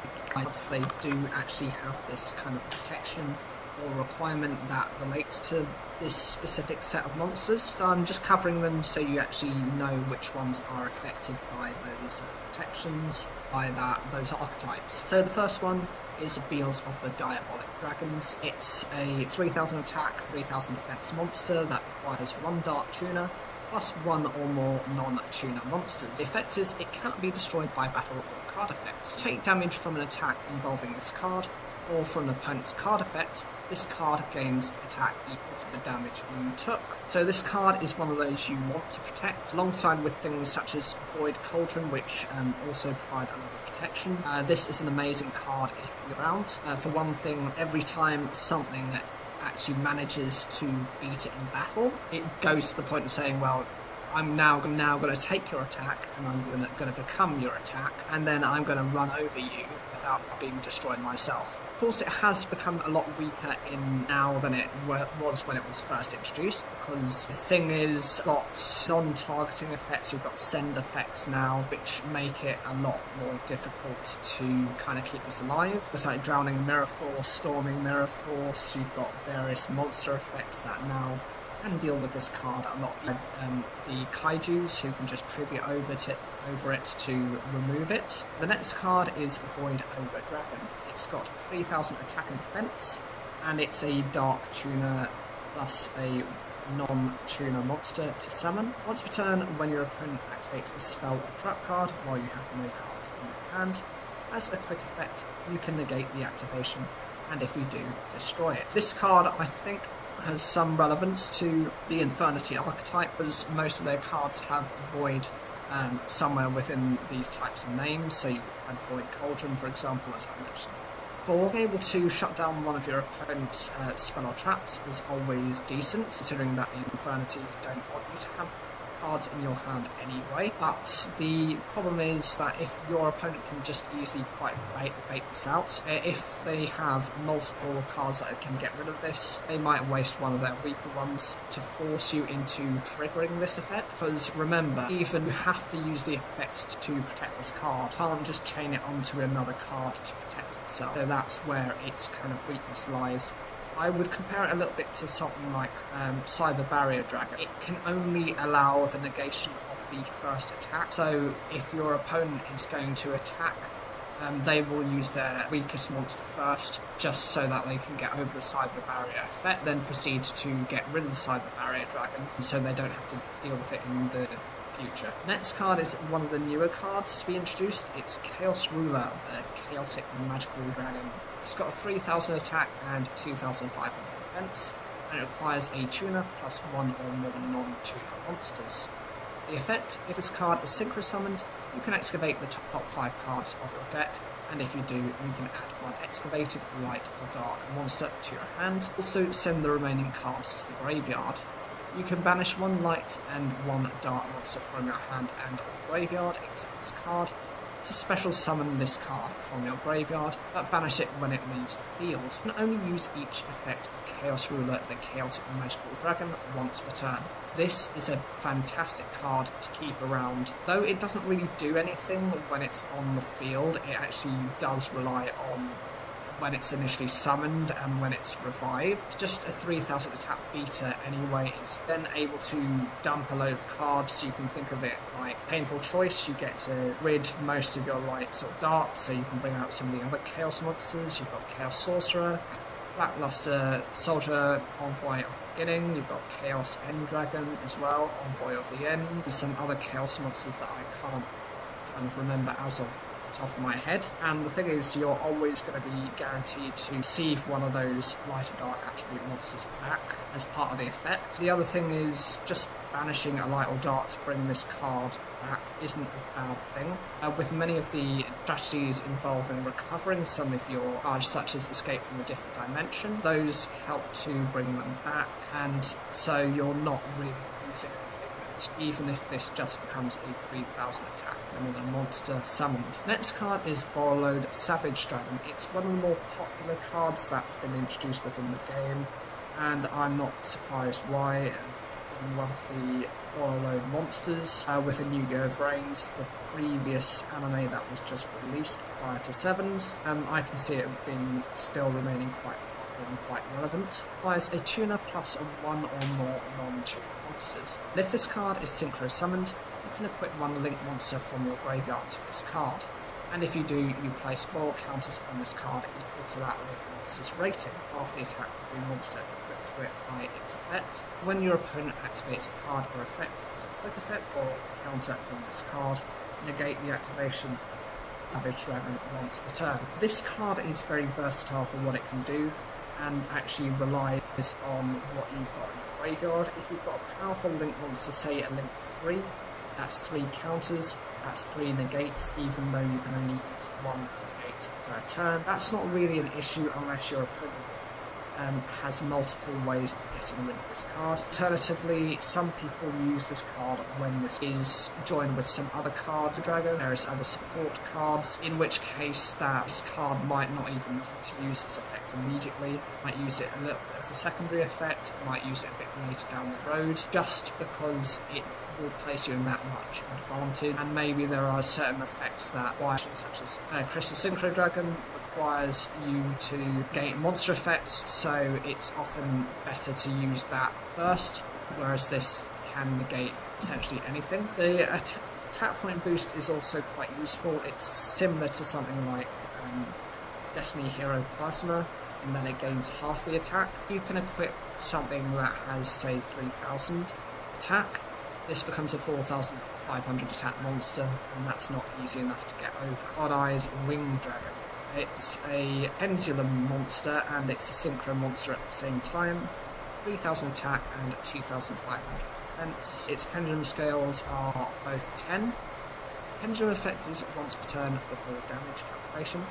S2: They do actually have this kind of protection or requirement that relates to this specific set of monsters. So I'm just covering them so you actually know which ones are affected by those protections, by those archetypes. So the first one is Beals of the Diabolic Dragons. It's a 3000 attack, 3000 defense monster that requires 1 Dark Tuner, plus 1 or more non-tuner monsters. The effect is it cannot be destroyed by battle or card effects. Take damage from an attack involving this card, or from an opponent's card effect. This card gains attack equal to the damage you took. So this card is one of those you want to protect, alongside with things such as Void Cauldron, which also provide a lot of protection. This is an amazing card if you're around. For one thing, every time something actually manages to beat it in battle, it goes to the point of saying, well, I'm now going to take your attack, and I'm going to become your attack, and then I'm going to run over you without being destroyed myself. Of course, it has become a lot weaker in now than it was when it was first introduced, because the thing is, you've got non-targeting effects, you've got send effects now, which make it a lot more difficult to kind of keep this alive. It's like Drowning Mirror Force, Storming Mirror Force, you've got various monster effects that now can deal with this card a lot. The Kaijus, who can just tribute over it to remove it. The next card is Void Ogre Dragon. It's got 3000 attack and defense, and it's a Dark Tuner plus a non-tuner monster to summon. Once per turn, when your opponent activates a spell or trap card while you have no cards in your hand, as a quick effect, you can negate the activation, and if you do, destroy it. This card, I think, has some relevance to the Infernity archetype, as most of their cards have Void somewhere within these types of names, so you had Void Cauldron, for example, as I mentioned. Being able to shut down one of your opponent's spell or traps is always decent, considering that the Infernities don't want you to have cards in your hand anyway, but the problem is that if your opponent can just easily quite bait this out, if they have multiple cards that can get rid of this, they might waste one of their weaker ones to force you into triggering this effect, because remember, even you have to use the effect to protect this card, you can't just chain it onto another card to protect itself, so that's where its kind of weakness lies. I would compare it a little bit to something like Cyber Barrier Dragon. It can only allow the negation of the first attack. So if your opponent is going to attack, they will use their weakest monster first, just so that they can get over the Cyber Barrier effect, then proceed to get rid of the Cyber Barrier Dragon, so they don't have to deal with it in the future. Next card is one of the newer cards to be introduced. It's Chaos Ruler, the Chaotic Magical Dragon. It's got a 3000 attack and 2500 defense, and it requires a tuner plus one or more non-tuner monsters. The effect, if this card is synchro summoned, you can excavate the top 5 cards of your deck, and if you do, you can add one excavated, light or dark monster to your hand. Also send the remaining cards to the graveyard. You can banish one light and one dark monster from your hand and or graveyard, except this card, to special summon this card from your graveyard, but banish it when it leaves the field. You can only use each effect of Chaos Ruler, the Chaotic Magical Dragon, once per turn. This is a fantastic card to keep around. Though it doesn't really do anything when it's on the field, it actually does rely on when it's initially summoned and when it's revived. Just a 3000 attack beater anyway. It's then able to dump a load of cards, so you can think of it like Painful Choice. You get to rid most of your lights or darks, so you can bring out some of the other Chaos monsters. You've got Chaos Sorcerer, Lackluster Soldier, Envoy of the Beginning. You've got Chaos End Dragon as well, Envoy of the End. There's some other Chaos monsters that I can't kind of remember as of top of my head, and the thing is, you're always going to be guaranteed to receive one of those light or dark attribute monsters back as part of the effect. The other thing is, just banishing a light or dark to bring this card back isn't a bad thing. With many of the strategies involving recovering some of your cards, such as Escape from a Different Dimension, those help to bring them back, and so you're not really losing anything, even if this just becomes a 3000 attack and a monster summoned. Next card is Borrowload Savage Dragon. It's one of the more popular cards that's been introduced within the game, and I'm not surprised why. One of the Borrowload monsters with a new Go of Reigns, the previous anime that was just released prior to Sevens, I can see it being still remaining quite popular and quite relevant. Requires a tuner plus a one or more non-tuner monsters. And if this card is synchro summoned, you can equip one link monster from your graveyard to this card. And if you do, you place more counters on this card equal to that link monster's rating, half the attack of the monster equipped to it by its effect. When your opponent activates a card or effect as a quick effect or counter from this card, negate the activation of Savage Dragon once per turn. This card is very versatile for what it can do, and actually relies on what you've got in your graveyard. If you've got a powerful link monster, say a link 3, that's 3 counters, that's 3 negates, even though you can only use 1 negate per turn. That's not really an issue unless your opponent has multiple ways of getting rid of this card. Alternatively, some people use this card when this is joined with some other cards. There is other support cards, in which case this card might not even need to use its effect immediately. Might use it a little as a secondary effect, might use it a bit later down the road, just because it will place you in that much advantage. And maybe there are certain effects that, such as Crystal Synchro Dragon, requires you to gain monster effects, so it's often better to use that first, whereas this can negate essentially anything. The attack point boost is also quite useful. It's similar to something like Destiny Hero Plasma, in that it gains half the attack. You can equip something that has, say, 3000 attack. This becomes a 4000 500 attack monster, and that's not easy enough to get over. Odd Eyes Winged Dragon. It's a pendulum monster and it's a synchro monster at the same time. 3000 attack and 2500 defense. Its pendulum scales are both 10. Pendulum effect is once per turn before damage calculation.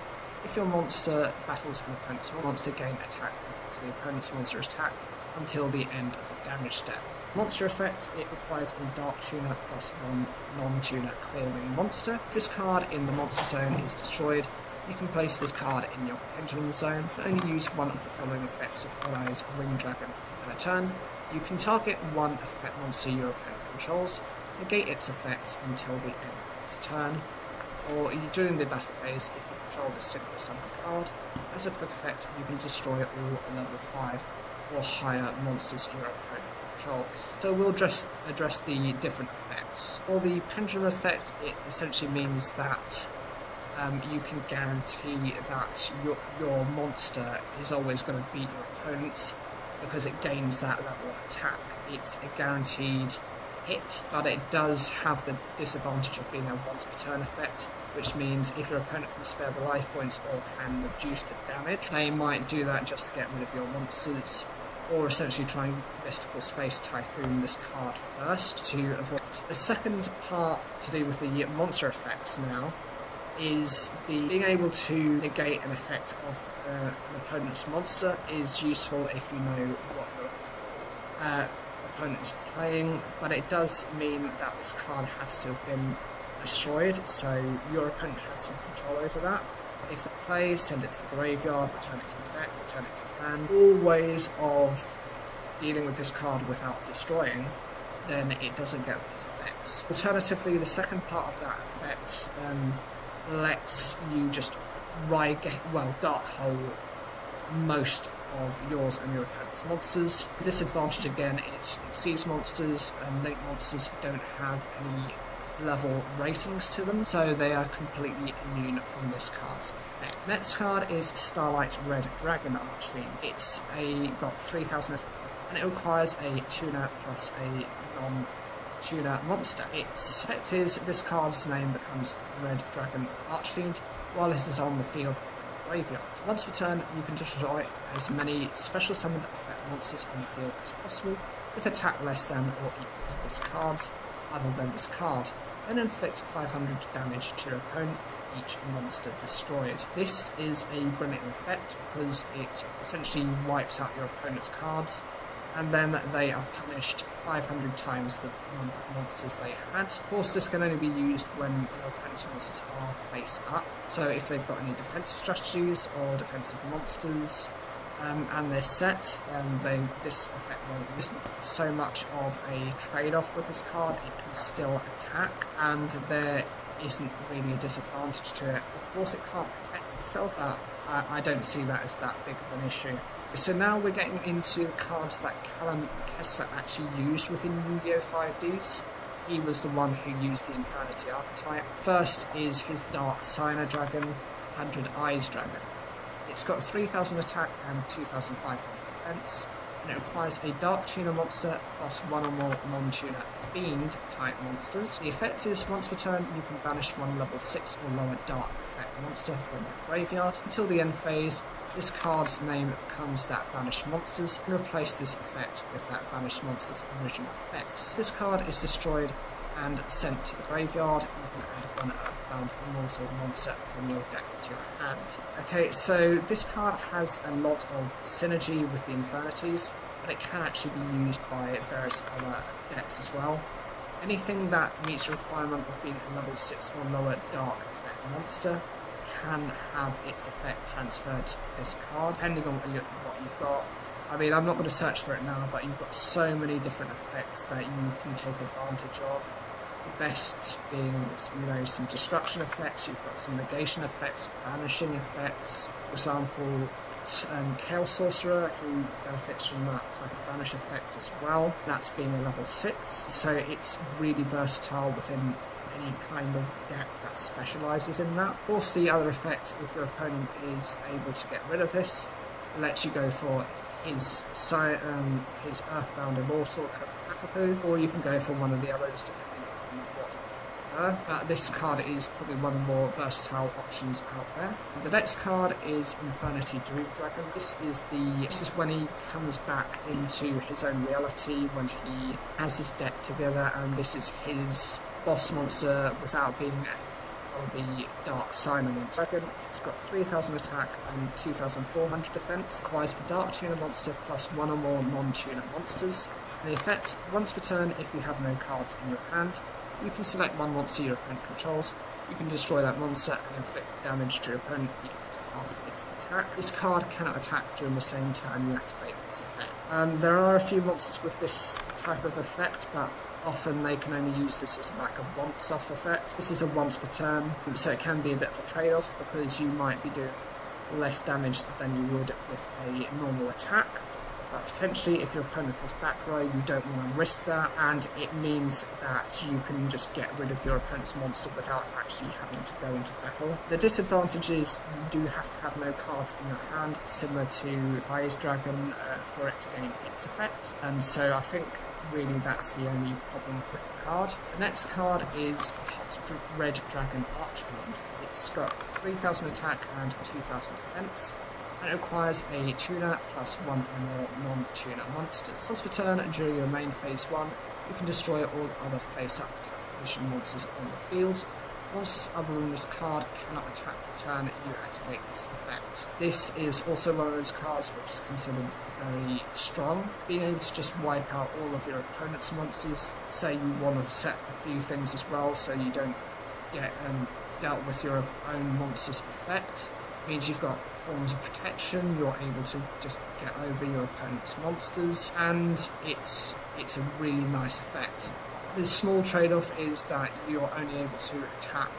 S2: If your monster battles an opponent's monster, gain attack equal to the opponent's monster's attack until the end of the damage step. Monster effect, it requires a Dark Tuner plus 1 non-tuner clearing monster. If this card in the monster zone is destroyed, you can place this card in your pendulum zone and only use one of the following effects of Odd Eyes Winged Dragon per turn. You can target one effect monster your opponent controls, negate its effects until the end of its turn, or during the battle phase, if you control the synchro summon card, as a quick effect you can destroy all level 5 or higher monsters your opponent controls. So we'll address the different effects. For the pendulum effect, it essentially means that you can guarantee that your monster is always going to beat your opponents because it gains that level of attack. It's a guaranteed hit, but it does have the disadvantage of being a once per turn effect, which means if your opponent can spare the life points or can reduce the damage, they might do that just to get rid of your monsters, or essentially try and Mystical Space Typhoon this card first to avoid. The second part to do with the monster effects now is being able to negate an effect of an opponent's monster is useful if you know what your opponent is playing, but it does mean that this card has to have been destroyed, so your opponent has some control over that. If they play, send it to the graveyard, return it to the deck, return it to the hand. All ways of dealing with this card without destroying, then it doesn't get these effects. Alternatively, the second part of that effect lets you just dark hole most of yours and your opponent's monsters. The disadvantage again, it sees monsters and link monsters don't have any level ratings to them, so they are completely immune from this card's effect. Next card is Starlight Red Dragon Archfiend. It's got 3000 and it requires a tuner plus a non-tuner monster. Its effect is this card's name becomes Red Dragon Archfiend while it is on the field or graveyard. Once per turn, you can destroy as many special summoned effect monsters on the field as possible with attack less than or equal to this card's other than this card, then inflict 500 damage to your opponent for each monster destroyed. This is a brilliant effect because it essentially wipes out your opponent's cards, and then they are punished 500 times the number of monsters they had. Of course, this can only be used when your opponent's monsters are face up, so if they've got any defensive strategies or defensive monsters, and they're set, this effect isn't so much of a trade-off with this card. It can still attack, and there isn't really a disadvantage to it. Of course, it can't protect itself. I don't see that as that big of an issue. So now we're getting into the cards that Callum Kessler actually used within Yu-Gi-Oh! 5Ds. He was the one who used the Infinity archetype. First is his Dark Signer Dragon, 100 Eyes Dragon. It's got 3000 attack and 2500 defense, and it requires a Dark Tuner monster plus one or more non-tuner Fiend type monsters. The effect is once per turn you can banish one level 6 or lower Dark effect monster from your graveyard. Until the end phase, this card's name becomes that banished monsters, and replace this effect with that banished monster's original effects. This card is destroyed and sent to the graveyard. You can add one Earthbound Immortal monster from your deck to your hand. Okay, so this card has a lot of synergy with the Infinities, but it can actually be used by various other decks as well. Anything that meets the requirement of being a level 6 or lower Dark effect monster can have its effect transferred to this card, depending on what you've got. I mean, I'm not going to search for it now, but you've got so many different effects that you can take advantage of. The best being, some destruction effects, you've got some negation effects, banishing effects. For example, Chaos Sorcerer, who benefits from that type of banish effect as well. That's being a level 6, so it's really versatile within any kind of deck that specialises in that. Of course, the other effect, if your opponent is able to get rid of this, lets you go for his Earthbound Immortal, Kakapu, or you can go for one of the others depending on what prefer, but this card is probably one of the more versatile options out there. The next card is Infernity Dream Dragon. This is when he comes back into his own reality, when he has his deck together, and this is his boss monster without being one of the Dark Signer monster. It's got 3000 attack and 2400 defense. Requires a Dark Tuner monster plus one or more non-tuner monsters. And the effect, once per turn, if you have no cards in your hand, you can select one monster your opponent controls. You can destroy that monster and inflict damage to your opponent equal to half its attack. This card cannot attack during the same turn you activate this effect. There are a few monsters with this type of effect, but often they can only use this as like a once-off effect. This is a once per turn, so it can be a bit of a trade-off because you might be doing less damage than you would with a normal attack. But potentially, if your opponent has back row, you don't want to risk that, and it means that you can just get rid of your opponent's monster without actually having to go into battle. The disadvantage is you do have to have no cards in your hand, similar to Ice Dragon, for it to gain its effect, and so I think really that's the only problem with the card. The next card is Hot Red Dragon Archfiend. It's got 3000 attack and 2000 defense. And it requires a tuner plus one or more non-tuner monsters. Once per turn during your main phase 1, you can destroy all other face-up attack position monsters on the field. Monsters other than this card cannot attack the turn you activate this effect. This is also one of those cards which is considered very strong. Being able to just wipe out all of your opponent's monsters, say you want to set a few things as well so you don't get dealt with your own monster's effect, means you've got forms of protection, you're able to just get over your opponent's monsters, and it's a really nice effect. The small trade-off is that you're only able to attack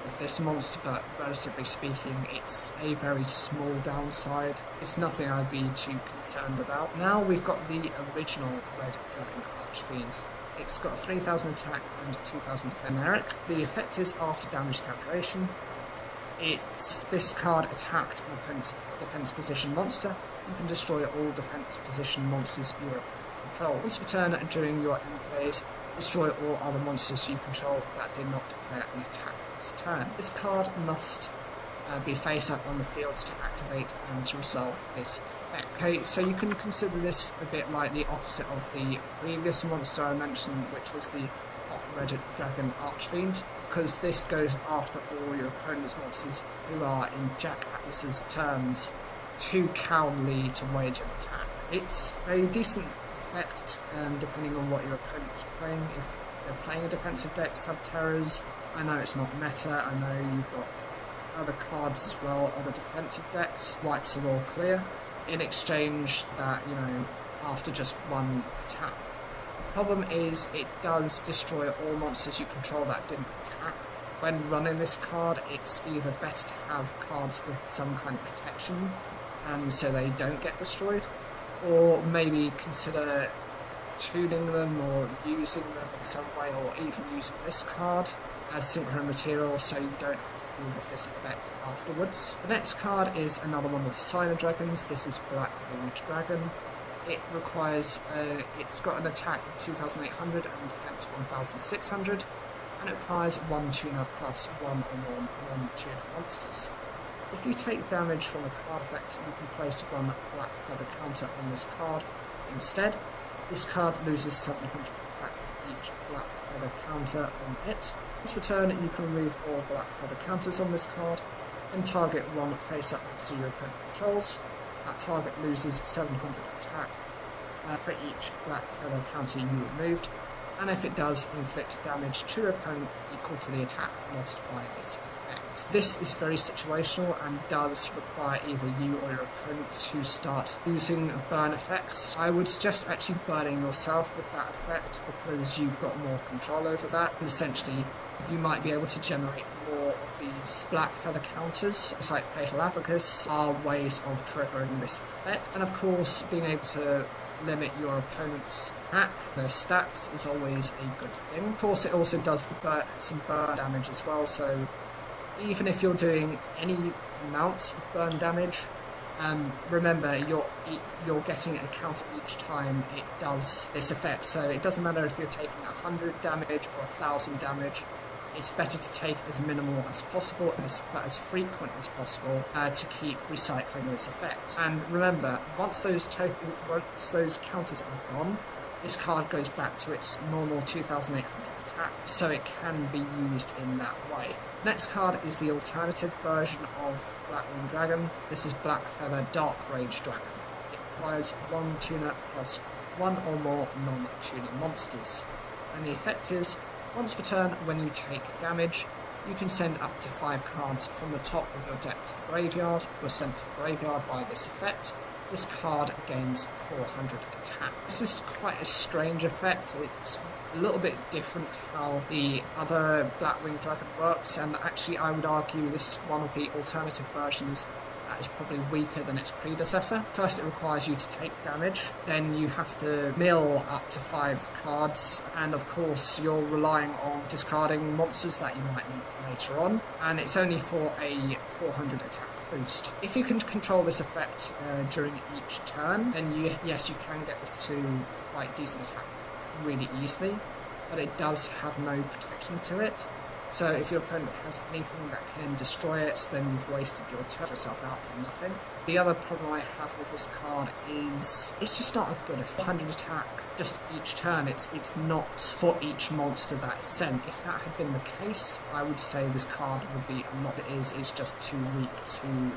S2: with this monster, but relatively speaking, it's a very small downside. It's nothing I'd be too concerned about. Now we've got the original Red Dragon Archfiend. It's got 3000 attack and 2000 defense. The effect is after damage calculation. This card attacked an opponent's defense position monster. You can destroy all defense position monsters you control. Once per turn during your end phase, destroy all other monsters you control that did not declare an attack this turn. This card must be face up on the field to activate and to resolve this effect. Okay, so you can consider this a bit like the opposite of the previous monster I mentioned, which was the Hot Red Dragon Archfiend, because this goes after all your opponent's monsters who are in Jack Atlas's terms too cowardly to wage an attack. It's a decent effect depending on what your opponent is playing. If they're playing a defensive deck, Subterrors, I know it's not meta, I know you've got other cards as well, other defensive decks, wipes are all clear. In exchange that, after just one attack. The problem is it does destroy all monsters you control that didn't attack. When running this card, it's either better to have cards with some kind of protection, and so they don't get destroyed, or maybe consider tuning them or using them in some way, or even using this card as synchro material so you don't have to deal with this effect afterwards. The next card is another one of the Signer Dragons. This is Black Winged Dragon. It requires, it's got an attack of 2800 and defense 1600, and it requires one tuner plus one or more non-tuner monsters. If you take damage from a card effect, you can place one Black Feather counter on this card. Instead, this card loses 700 attack for each Black Feather counter on it. Once per turn, you can remove all Black Feather counters on this card and target one face up next to your opponent controls. That target loses 700 attack for each Black Feather counter you removed, and if it does, inflict damage to your opponent equal to the attack lost by this effect. This is very situational and does require either you or your opponent to start using burn effects. I would suggest actually burning yourself with that effect because you've got more control over that. Essentially, you might be able to generate more of these Black Feather counters. It's like Fatal Abacus are ways of triggering this effect. And of course, being able to limit your opponent's attack, their stats, is always a good thing. Of course, it also does some burn damage as well, so even if you're doing any amounts of burn damage, remember you're getting a counter each time it does this effect, so it doesn't matter if you're taking 100 damage or 1000 damage. it's better to take as minimal as possible, but as frequent as possible to keep recycling this effect. And remember, once those counters are gone, this card goes back to its normal 2800 attack, so it can be used in that way. Next card is the alternative version of Blackwing Dragon. This is Black Feather Dark Rage Dragon. It requires 1 tuner plus 1 or more non-tuner monsters. And the effect is, once per turn when you take damage, you can send up to 5 cards from the top of your deck to the graveyard. You're sent to the graveyard by this effect. This card gains 400 attack. This is quite a strange effect. It's a little bit different to how the other Blackwing Dragon works, and actually I would argue this is one of the alternative versions that is probably weaker than its predecessor. First, it requires you to take damage, then you have to mill up to 5 cards, and of course you're relying on discarding monsters that you might need later on, and it's only for a 400 attack boost. If you can control this effect during each turn, then yes, you can get this to quite decent attack really easily, but it does have no protection to it. So if your opponent has anything that can destroy it, then you've wasted your turn yourself out for nothing. The other problem I have with this card is it's just not a good 100 attack just each turn. It's not for each monster that is sent. If that had been the case, I would say this card would be a lot. It is, it's just too weak to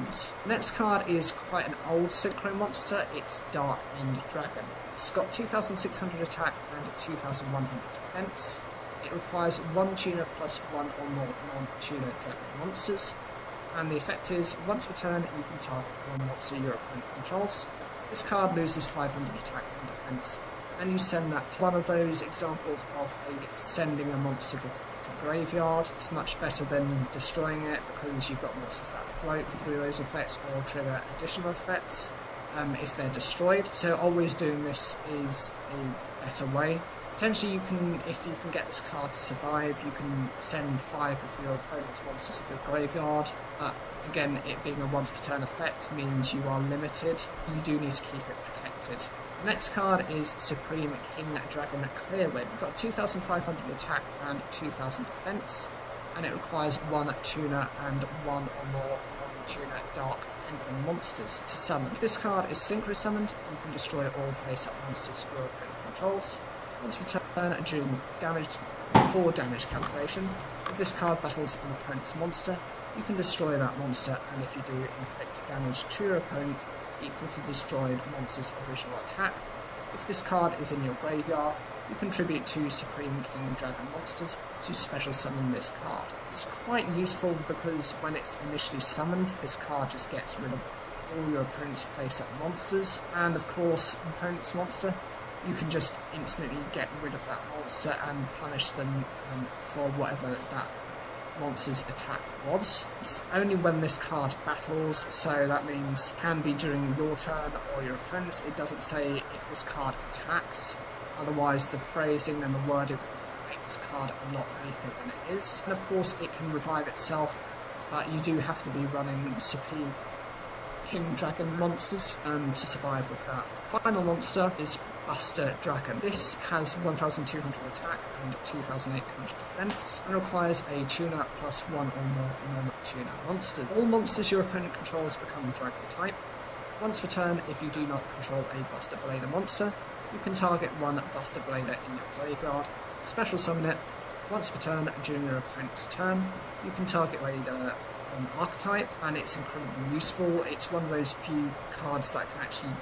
S2: use. Next card is quite an old synchro monster. It's Dark End Dragon. It's got 2600 attack and 2100 defense. It requires 1 tuner plus 1 or more non-tuner dragon monsters, and the effect is, once per turn you can target 1 monster your opponent controls. This card loses 500 attack and defense, and you send that to one of those examples of sending a monster to the graveyard. It's much better than destroying it, because you've got monsters that float through those effects or trigger additional effects if they're destroyed. So always doing this is a better way. Potentially, if you can get this card to survive, you can send 5 of your opponent's monsters to the graveyard, but again, it being a once per turn effect means you are limited. You do need to keep it protected. The next card is Supreme King Dragon Clearwind. It's got 2500 attack and 2000 defense, and it requires 1 tuner and 1 or more non-tuner Dark Pendulum monsters to summon. If this card is synchro summoned, you can destroy all face-up monsters your opponent controls. Once per turn during damage calculation, if this card battles an opponent's monster, you can destroy that monster, and if you do, inflict damage to your opponent equal to the destroyed monster's original attack. If this card is in your graveyard, you contribute 2 Supreme King Dragon monsters to special summon this card. It's quite useful because when it's initially summoned, this card just gets rid of all your opponent's face-up monsters, and of course, opponent's monster, you can just instantly get rid of that monster and punish them for whatever that monster's attack was. It's only when this card battles, so that means can be during your turn or your opponent's. It doesn't say if this card attacks, otherwise the phrasing and the wording will make this card a lot weaker than it is. And of course it can revive itself, but you do have to be running the Supreme King Dragon monsters to survive with that. Final monster is Buster Dragon. This has 1200 attack and 2800 defense, and requires a tuner plus 1 or more non-tuner monsters. All monsters your opponent controls become Dragon type. Once per turn, if you do not control a Buster Blader monster, you can target 1 Buster Blader in your graveyard, special summon it. Once per turn during your opponent's turn, you can target Blader archetype, and it's incredibly useful. It's one of those few cards that can actually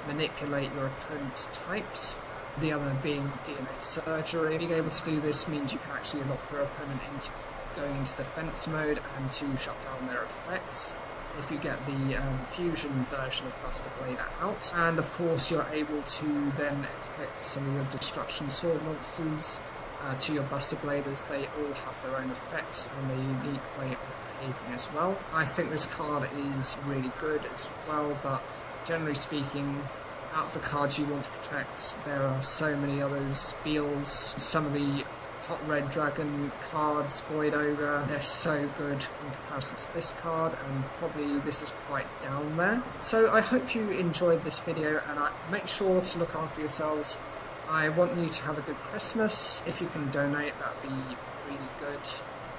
S2: manipulate your opponent's types, the other being DNA Surgery. Being able to do this means you can actually lock your opponent into going into defense mode and to shut down their effects if you get the fusion version of Buster Blader out. And of course you're able to then equip some of your Destruction Sword monsters to your Buster Bladers. They all have their own effects and a unique way of behaving as well. I think this card is really good as well, but generally speaking, out of the cards you want to protect, there are so many others. Beals, some of the Hot Red Dragon cards, Void Ogre, they're so good in comparison to this card, and probably this is quite down there. So I hope you enjoyed this video, and make sure to look after yourselves. I want you to have a good Christmas. If you can donate, that'd be really good.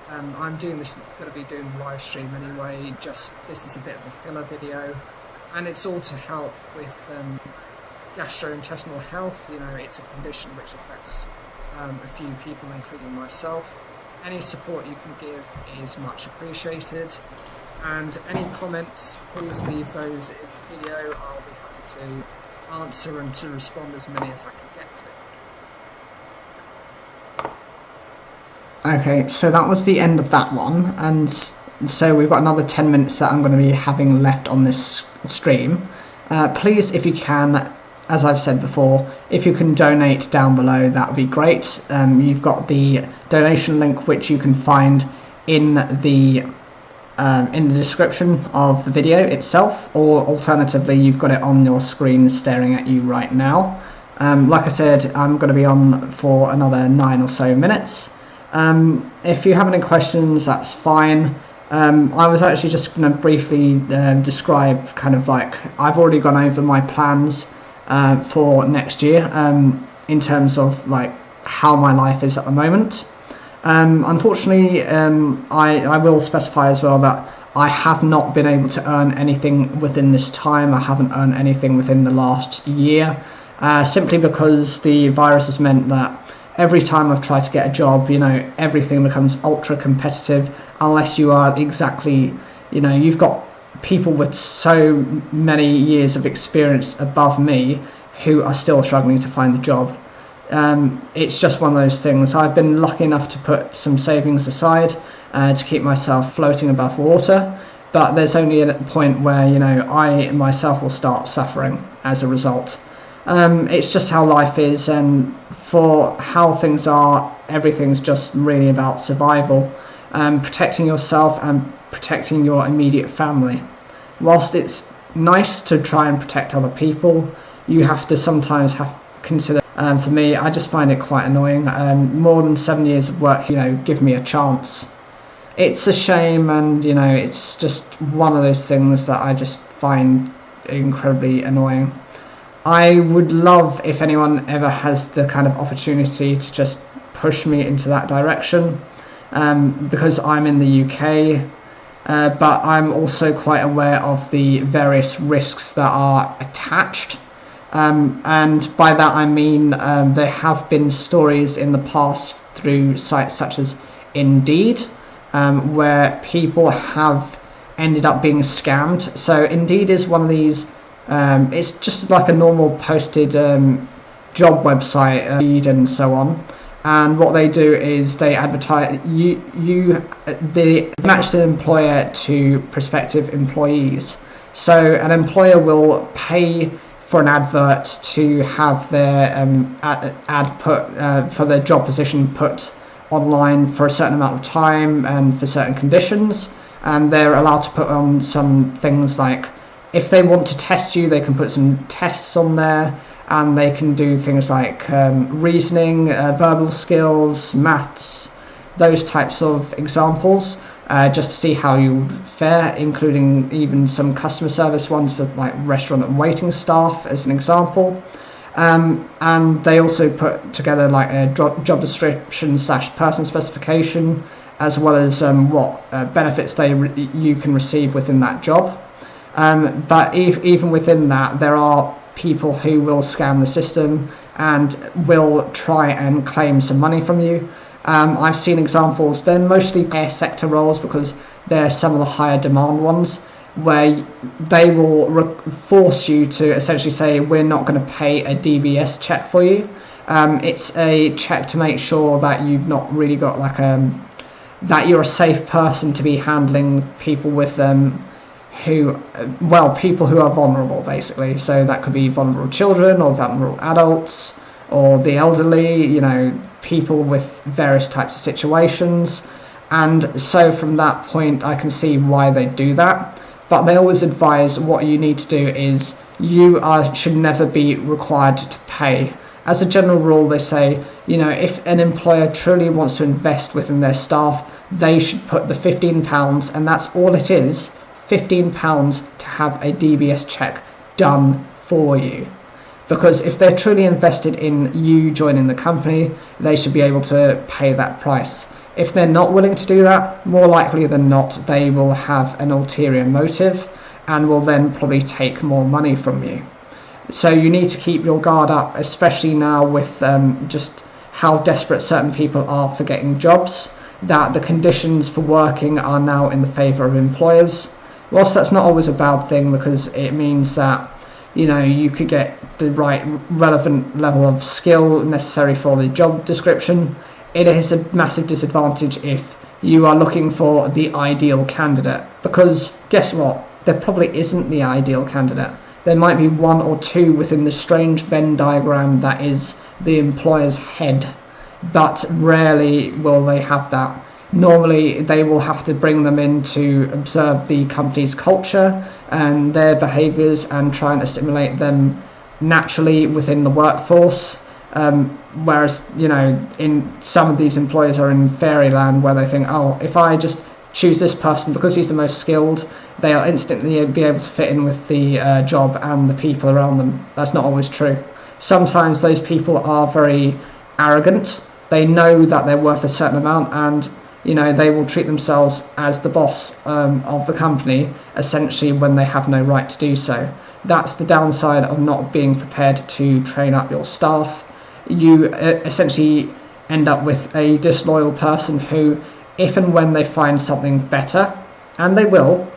S2: I'm doing this, going to be doing live stream anyway, just this is a bit of a filler video, and it's all to help with gastrointestinal health. You know, it's a condition which affects a few people, including myself. Any support you can give is much appreciated, and any comments, please leave those in the video. I'll be happy to answer and to respond as many as I can get to.
S1: Okay, so that was the end of that one, and so we've got another 10 minutes that I'm going to be having left on this stream. Please, if you can, as I've said before, if you can donate down below, that would be great. You've got the donation link which you can find in the description of the video itself, or alternatively you've got it on your screen staring at you right now. Like I said, I'm going to be on for another 9 or so minutes. If you have any questions, that's fine. I was actually just going to briefly describe kind of like, I've already gone over my plans for next year in terms of like how my life is at the moment. Unfortunately, I will specify as well that I have not been able to earn anything within this time. I haven't earned anything within the last year, simply because the virus has meant that every time I've tried to get a job, you know, everything becomes ultra competitive unless you are exactly, you know, you've got people with so many years of experience above me who are still struggling to find a job. It's just one of those things. I've been lucky enough to put some savings aside to keep myself floating above water, but there's only a point where, you know, I myself will start suffering as a result. It's just how life is, and for how things are, everything's just really about survival, protecting yourself and protecting your immediate family. Whilst it's nice to try and protect other people, you have to sometimes consider, for me, I just find it quite annoying. More than 7 years of work, you know, give me a chance. It's a shame, and you know, it's just one of those things that I just find incredibly annoying. I would love if anyone ever has the kind of opportunity to just push me into that direction, because I'm in the UK, but I'm also quite aware of the various risks that are attached, and by that I mean there have been stories in the past through sites such as Indeed, where people have ended up being scammed. So Indeed is one of these, it's just like a normal posted job website, and so on. And what they do is they advertise, they match the employer to prospective employees. So an employer will pay for an advert to have their ad put for their job position put online for a certain amount of time and for certain conditions. And they're allowed to put on some things like, if they want to test you, they can put some tests on there, and they can do things like reasoning, verbal skills, maths, those types of examples, just to see how you fare, including even some customer service ones for like restaurant and waiting staff as an example. And they also put together like a job description / person specification, as well as what benefits you can receive within that job. But even within that, there are people who will scam the system and will try and claim some money from you. I've seen examples. They're mostly air sector roles because they're some of the higher demand ones, where they will force you to essentially say, we're not going to pay a DBS check for you. It's a check to make sure that you've not really got like that you're a safe person to be handling people with people who are vulnerable, basically. So that could be vulnerable children or vulnerable adults or the elderly, you know, people with various types of situations. And so from that point, I can see why they do that. But they always advise what you need to do is should never be required to pay. As a general rule, they say, you know, if an employer truly wants to invest within their staff, they should put the £15, and that's all it is, £15 to have a DBS check done for you. Because if they're truly invested in you joining the company, they should be able to pay that price. If they're not willing to do that, more likely than not, they will have an ulterior motive and will then probably take more money from you. So you need to keep your guard up, especially now with just how desperate certain people are for getting jobs, that the conditions for working are now in the favour of employers. Whilst that's not always a bad thing, because it means that, you know, you could get the right relevant level of skill necessary for the job description, it is a massive disadvantage if you are looking for the ideal candidate, because guess what, there probably isn't the ideal candidate. There might be one or two within the strange Venn diagram that is the employer's head, but rarely will they have that. Normally they will have to bring them in to observe the company's culture and their behaviours and trying to stimulate them naturally within the workforce. Whereas, you know, in some of these employers are in fairyland where they think, oh, if I just choose this person because he's the most skilled, they'll instantly be able to fit in with the job and the people around them. That's not always true. Sometimes those people are very arrogant. They know that they're worth a certain amount, and you know, they will treat themselves as the boss of the company, essentially, when they have no right to do so. That's the downside of not being prepared to train up your staff. You essentially end up with a disloyal person who, if and when they find something better, and they will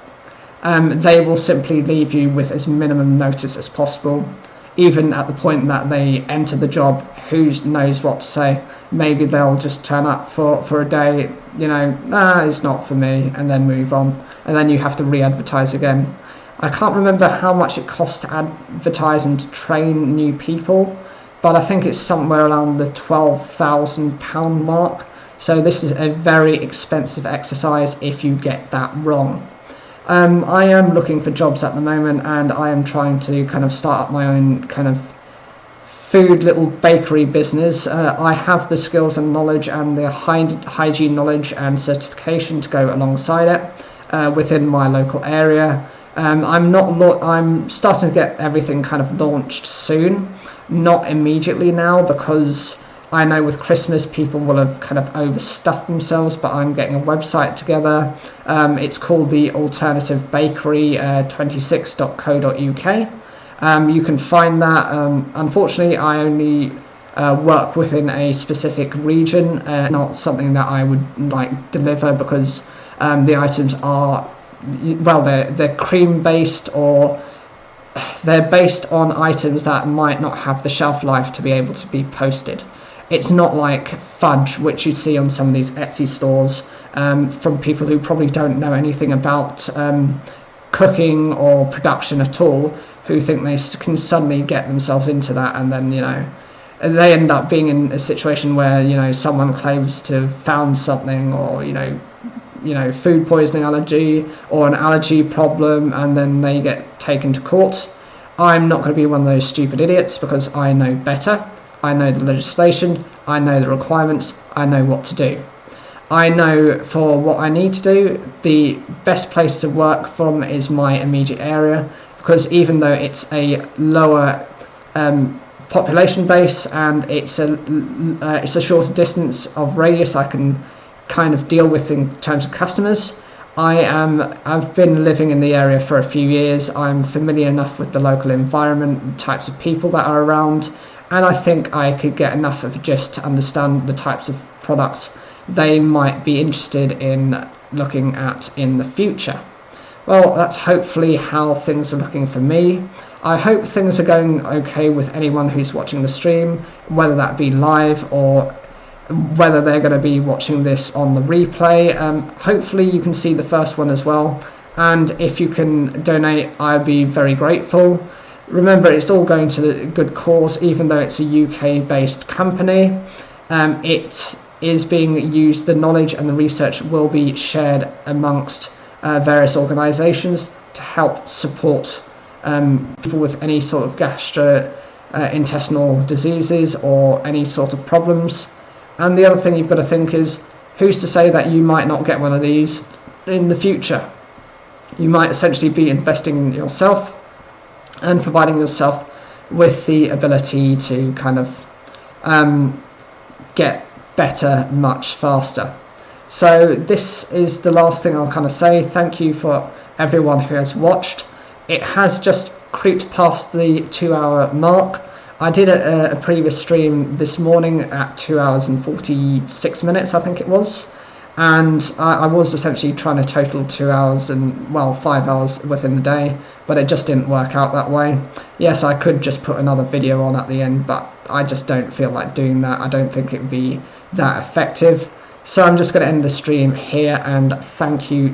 S1: simply leave you with as minimum notice as possible. Even at the point that they enter the job, who knows what to say? Maybe they'll just turn up for a day, you know, it's not for me, and then move on. And then you have to re-advertise again. I can't remember how much it costs to advertise and to train new people, but I think it's somewhere around the £12,000 mark. So this is a very expensive exercise if you get that wrong. I am looking for jobs at the moment, and I am trying to kind of start up my own kind of food little bakery business. I have the skills and knowledge and the hygiene knowledge and certification to go alongside it within my local area. I'm starting to get everything kind of launched soon, not immediately now, because I know with Christmas people will have kind of overstuffed themselves, but I'm getting a website together. It's called the Alternative Bakery 26.co.uk. You can find that. Unfortunately, I only work within a specific region, not something that I would like deliver, because the items are, well, they're cream based, or they're based on items that might not have the shelf life to be able to be posted. It's not like fudge, which you see on some of these Etsy stores, from people who probably don't know anything about cooking or production at all, who think they can suddenly get themselves into that, and then, you know, they end up being in a situation where, you know, someone claims to have found something, or, you know, food poisoning allergy or an allergy problem, and then they get taken to court. I'm not going to be one of those stupid idiots, because I know better. I know the legislation, I know the requirements, I know what to do. I know for what I need to do, the best place to work from is my immediate area, because even though it's a lower population base and it's a shorter distance of radius I can kind of deal with in terms of customers, I've been living in the area for a few years. I'm familiar enough with the local environment, types of people that are around, and I think I could get enough of a gist to understand the types of products they might be interested in looking at in the future. Well, that's hopefully how things are looking for me. I hope things are going okay with anyone who's watching the stream, whether that be live or whether they're going to be watching this on the replay. Hopefully you can see the first one as well, and if you can donate, I'd be very grateful. Remember, it's all going to the good cause, even though it's a UK based company. It is being used, the knowledge and the research will be shared amongst various organisations to help support people with any sort of gastrointestinal diseases or any sort of problems. And the other thing you've got to think is, who's to say that you might not get one of these in the future? You might essentially be investing in yourself and providing yourself with the ability to kind of get better much faster. So this is the last thing I'll kind of say. Thank you for everyone who has watched. It has just creeped past the 2-hour mark. I did a previous stream this morning at 2 hours and 46 minutes, I think it was. And I was essentially trying to total 2 hours and, well, 5 hours within the day, but it just didn't work out that way. Yes, I could just put another video on at the end, but I just don't feel like doing that. I don't think it would be that effective. So I'm just going to end the stream here, and thank you